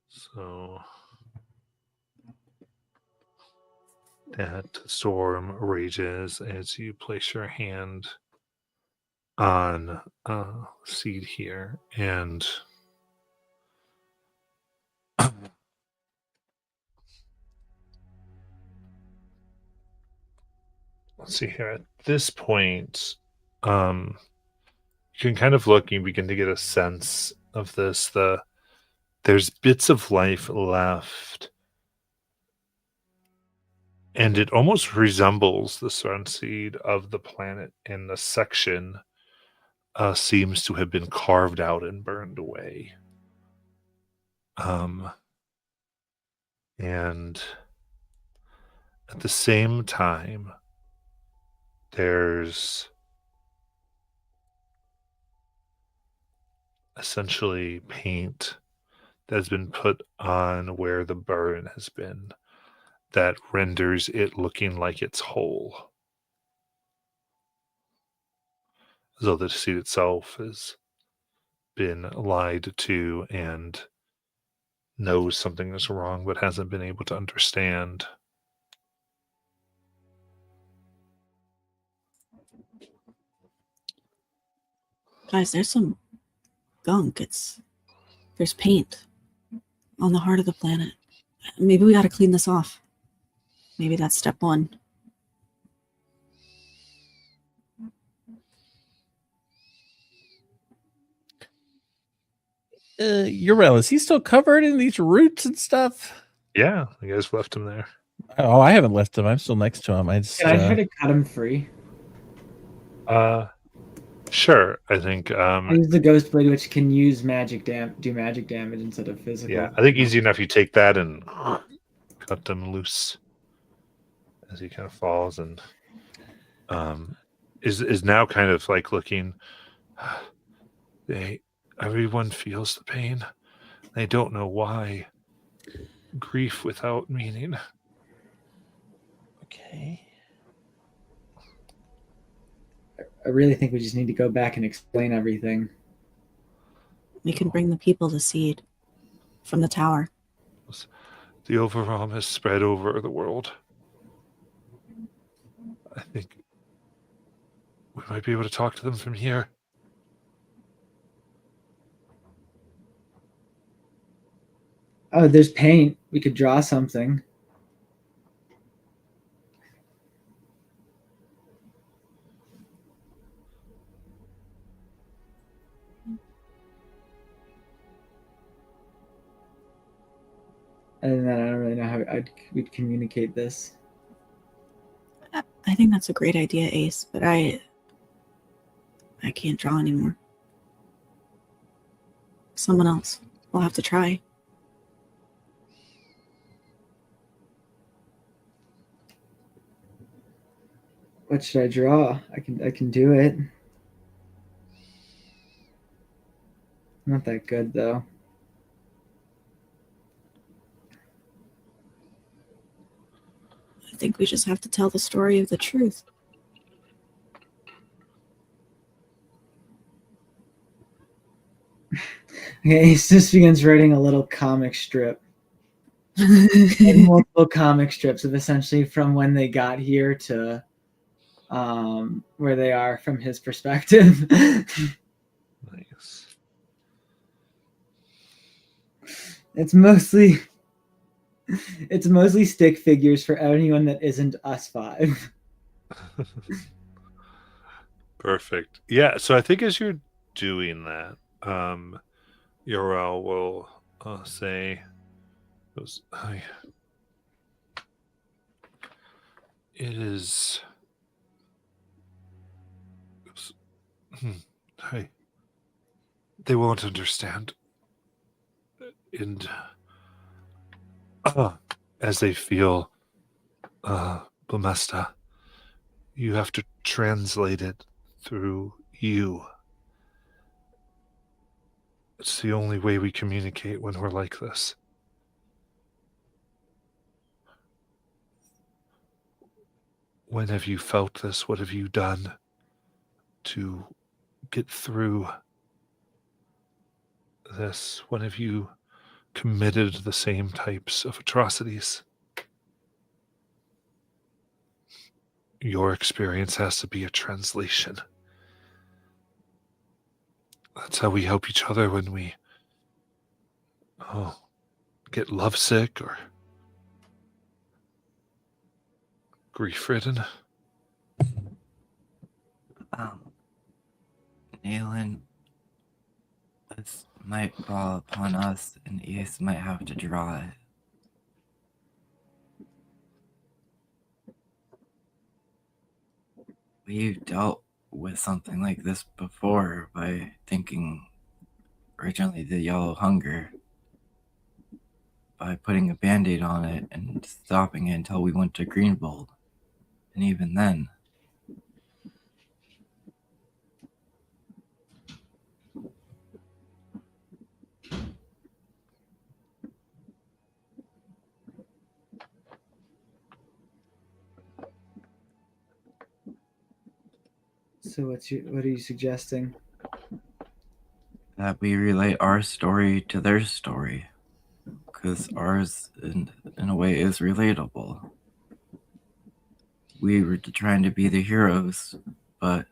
So that storm rages as you place your hand on seed here, and let's see here. At this point, you can kind of look and you begin to get a sense of this. There's bits of life left, and it almost resembles the sun seed of the planet, and the section seems to have been carved out and burned away. And at the same time, there's essentially paint that has been put on where the burn has been that renders it looking like it's whole. As though the seed itself has been lied to and knows something is wrong but hasn't been able to understand. Guys, there's some gunk. There's paint on the heart of the planet. Maybe we gotta clean this off. Maybe that's step one. Yarrel, is he still covered in these roots and stuff? Yeah, you guys left him there. Oh, I haven't left him. I'm still next to him. I just Can I try to cut him free? Sure. I think I use the ghost blade, which can use do magic damage instead of physical. yeah, I think easy enough you take that and cut them loose as he kind of falls and is now kind of like looking. Everyone feels the pain. They don't know why. Grief without meaning. Okay. I really think we just need to go back and explain everything. We can bring the people the seed from the tower. The overwhelm has spread over the world. I think we might be able to talk to them from here. Oh, there's paint. We could draw something. And then I don't really know how we'd communicate this. I think that's a great idea, Ace, but I can't draw anymore. Someone else will have to try. What should I draw? I can do it. Not that good though. I think we just have to tell the story of the truth. Okay, he just begins writing a little comic strip. Like multiple comic strips of essentially from when they got here to where they are from his perspective. Nice. It's mostly stick figures for anyone that isn't us five. Perfect. Yeah, so I think as you're doing that, Yarrel will say, "Hi, it is. Hi, they won't understand, and as they feel, Blamesta, you have to translate it through you. It's the only way we communicate when we're like this." When have you felt this? What have you done to get through this? When have you committed the same types of atrocities? Your experience has to be a translation. That's how we help each other when we get lovesick or grief-ridden. Nayland, this might fall upon us, and Ace might have to draw it. We've dealt with something like this before by thinking originally the yellow hunger, by putting a band-aid on it and stopping it until we went to Greenbold. And even then, So what are you suggesting? that we relate our story to their story, because ours, in a way, is relatable. We were trying to be the heroes, but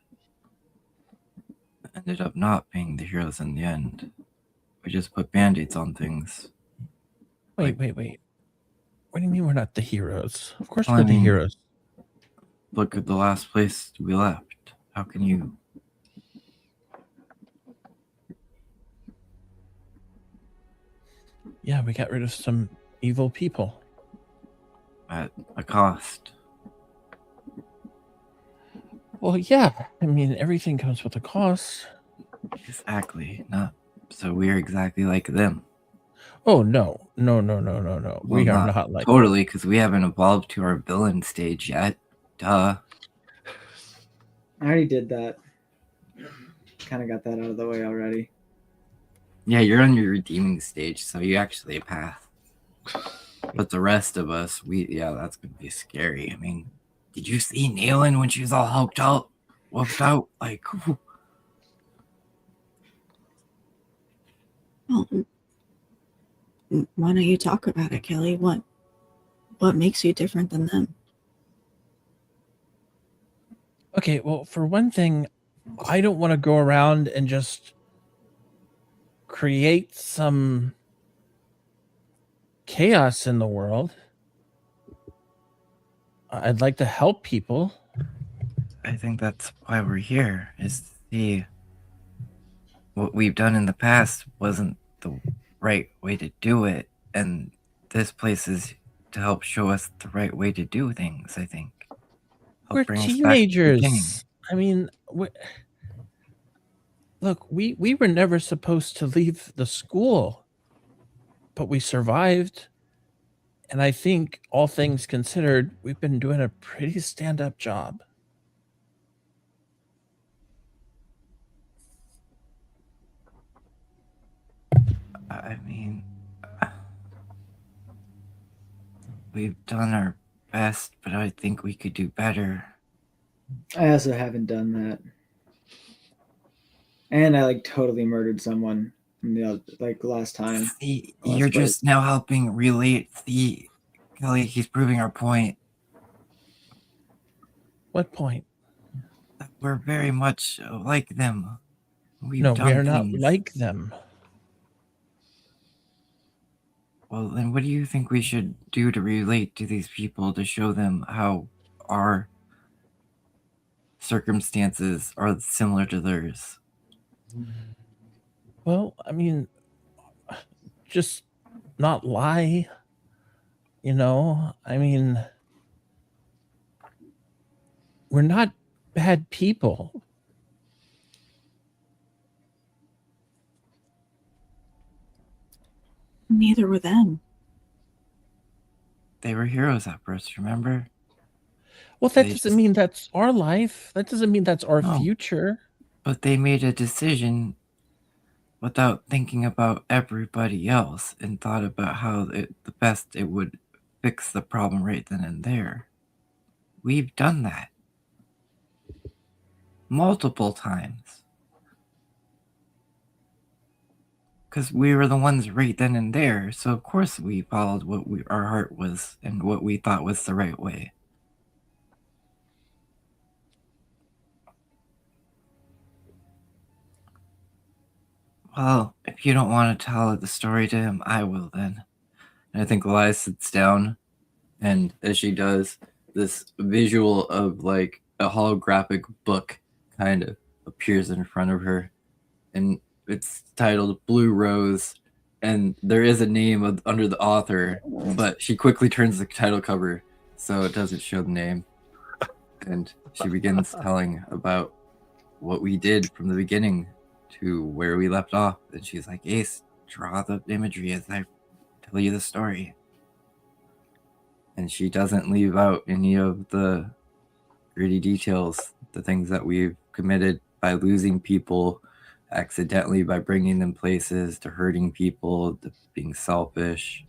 ended up not being the heroes in the end. We just put band-aids on things. Wait. What do you mean we're not the heroes? Of course Well, we're I the mean- heroes. Look at the last place we left. How can you? Yeah, we got rid of some evil people. At a cost. Well, yeah. I mean, everything comes with a cost. Exactly. Not so we're exactly like them. Oh, no. We Well, are not like totally, because we haven't evolved to our villain stage yet. Duh. I already did that. Kind of got that out of the way already. Yeah, you're on your redeeming stage, so you actually a path. But the rest of us, that's gonna be scary. I mean, did you see Nayland when she was all whooped out? Like, Well, why don't you talk about it, Kelly? What makes you different than them? Okay, well, for one thing, I don't want to go around and just create some chaos in the world. I'd like to help people. I think that's why we're here, is to see what we've done in the past wasn't the right way to do it, and this place is to help show us the right way to do things, I think. Help We're bring us back to the beginning. teenagers. I mean, look, we were never supposed to leave the school, but we survived. And I think, all things considered, we've been doing a pretty stand-up job. I mean, we've done our best, but I think we could do better. I also haven't done that. And I totally murdered someone. like last time. See, Let's you're wait. just now helping relate the Kelly. He's proving our point What point? that we're very much like them. We've No, we done are not things. like them. Well, then what do you think we should do to relate to these people to show them how our circumstances are similar to theirs? Well, I mean, just not lie. I mean, we're not bad people. Neither were them. They were heroes at first, remember? Well, that They doesn't just- mean that's our life. That doesn't mean that's our No. future. But they made a decision without thinking about everybody else and thought about how the best it would fix the problem right then and there. We've done that multiple times. Because we were the ones right then and there, so of course we followed what our heart was and what we thought was the right way. Well, if you don't want to tell the story to him, I will then. And I think Elias sits down, and as she does, this visual of like a holographic book kind of appears in front of her, and it's titled Blue Rose, and there is a name under the author, but she quickly turns the title cover so it doesn't show the name, and she begins telling about what we did from the beginning to where we left off. And she's like, Ace, draw the imagery as I tell you the story. And she doesn't leave out any of the gritty details, the things that we've committed by losing people accidentally, by bringing them places, to hurting people, to being selfish.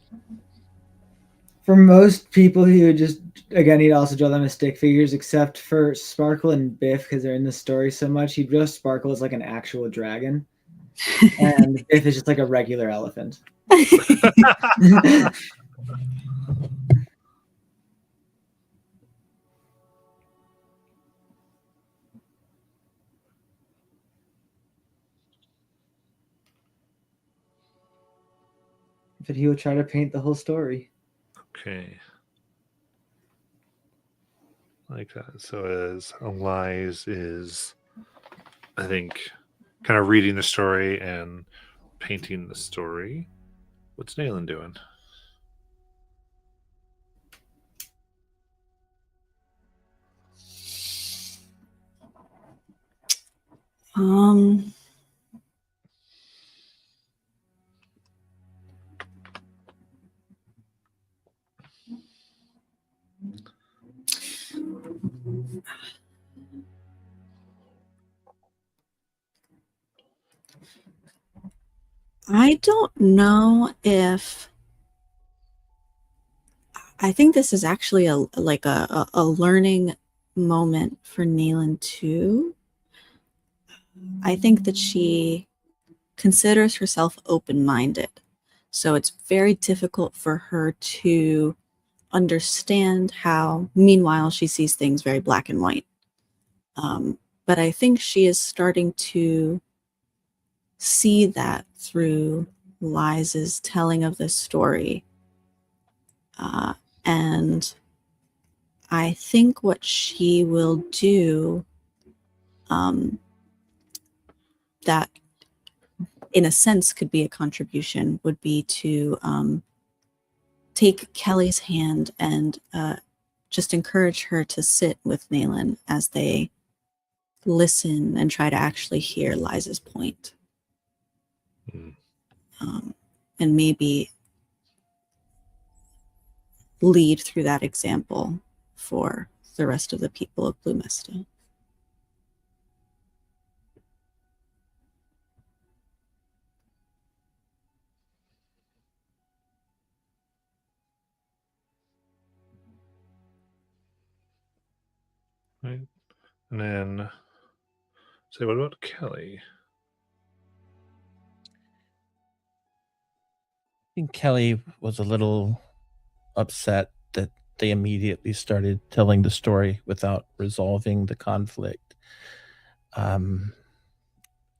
For most people, he would just, again, he'd also draw them as stick figures, except for Sparkle and Biff, because they're in the story so much. He'd draw Sparkle as like an actual dragon, and Biff is just like a regular elephant. But he would try to paint the whole story. Okay. Like that. So as Elias is, I think, kind of reading the story and painting the story, what's Nayland doing? Um, I don't know if I think this is actually a learning moment for Nayland too. I think that she considers herself open-minded. So it's very difficult for her to understand how, meanwhile, she sees things very black and white. But I think she is starting to see that through Liza's telling of this story. And I think what she will do, that in a sense could be a contribution, would be to take Kelly's hand and just encourage her to sit with Nayland as they listen and try to actually hear Liza's point. Mm. And maybe lead through that example for the rest of the people of Blue Mista. Right. And then say, what about Kelly? think Kelly was a little upset that they immediately started telling the story without resolving the conflict.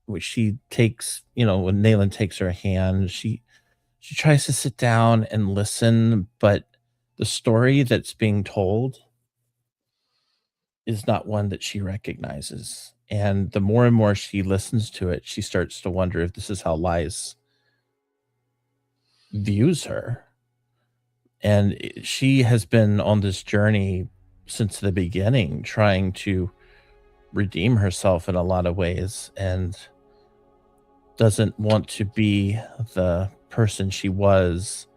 Which she takes, when Nayland takes her hand, she tries to sit down and listen, but the story that's being told is not one that she recognizes. And the more and more she listens to it, she starts to wonder if this is how Lies views her. And she has been on this journey since the beginning, trying to redeem herself in a lot of ways, and doesn't want to be the person she was.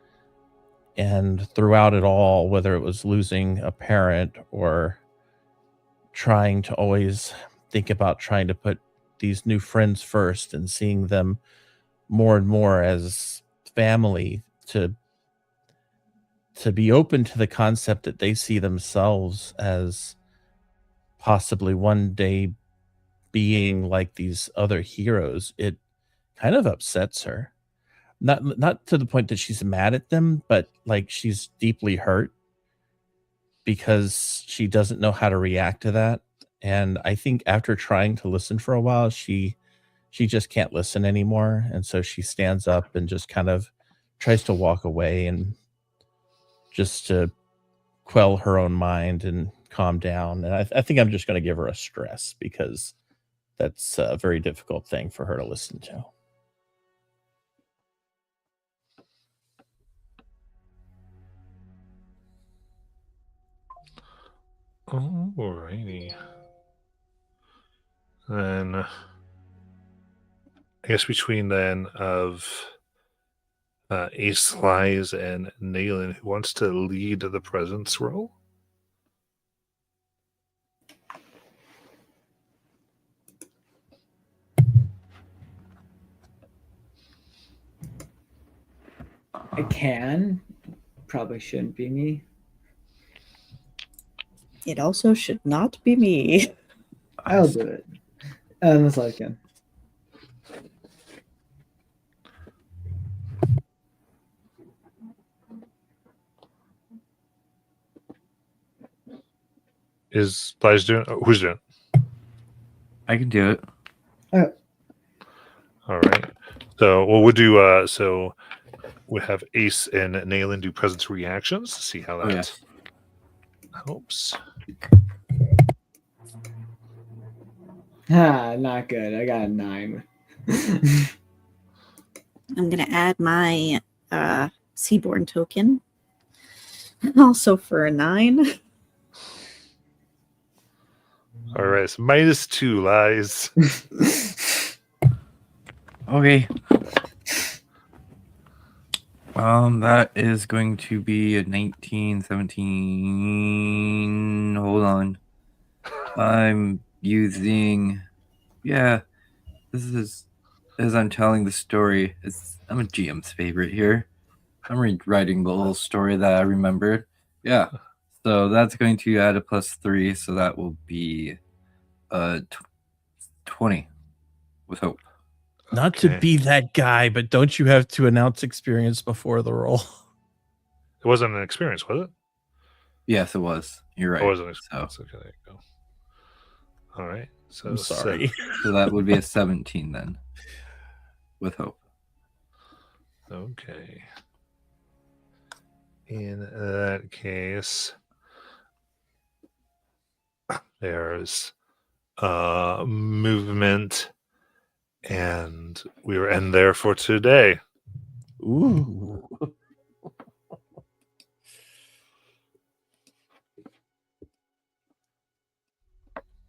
And throughout it all, whether it was losing a parent or trying to always think about trying to put these new friends first and seeing them more and more as family, to be open to the concept that they see themselves as possibly one day being like these other heroes, it kind of upsets her. Not to the point that she's mad at them, but like she's deeply hurt because she doesn't know how to react to that. And I think after trying to listen for a while, she just can't listen anymore. And so she stands up and just kind of tries to walk away, and just to quell her own mind and calm down. And I think I'm just going to give her a stress, because that's a very difficult thing for her to listen to. Alrighty. Then I guess between then of Ace, Lies, and Nayland, who wants to lead the presence role? I can. Probably shouldn't be me. It also should not be me. I'll do it. That's all I can. Is Lies doing? Who's doing? I can do it. All right. So, well, we'll do. So we have Ace and Nayland do presence reactions. See how that yes. helps. Not good. I got a 9. I'm going to add my Seaborn token. Also for a 9. All right. So -2 Lies. Okay. That is going to be a 19, 17. Hold on. I'm using. Yeah, this is as I'm telling the story. I'm a GM's favorite here. I'm rewriting the whole story that I remembered. Yeah. So that's going to add a +3, so that will be 20 with hope. Not to be that guy, but don't you have to announce experience before the roll? It wasn't an experience, was it? Yes, it was. You're right. It wasn't an experience. Okay, there you go. All right. So I'm sorry. So that would be a 17 then, with hope. Okay. In that case, there's movement, and we will end there for today. Ooh.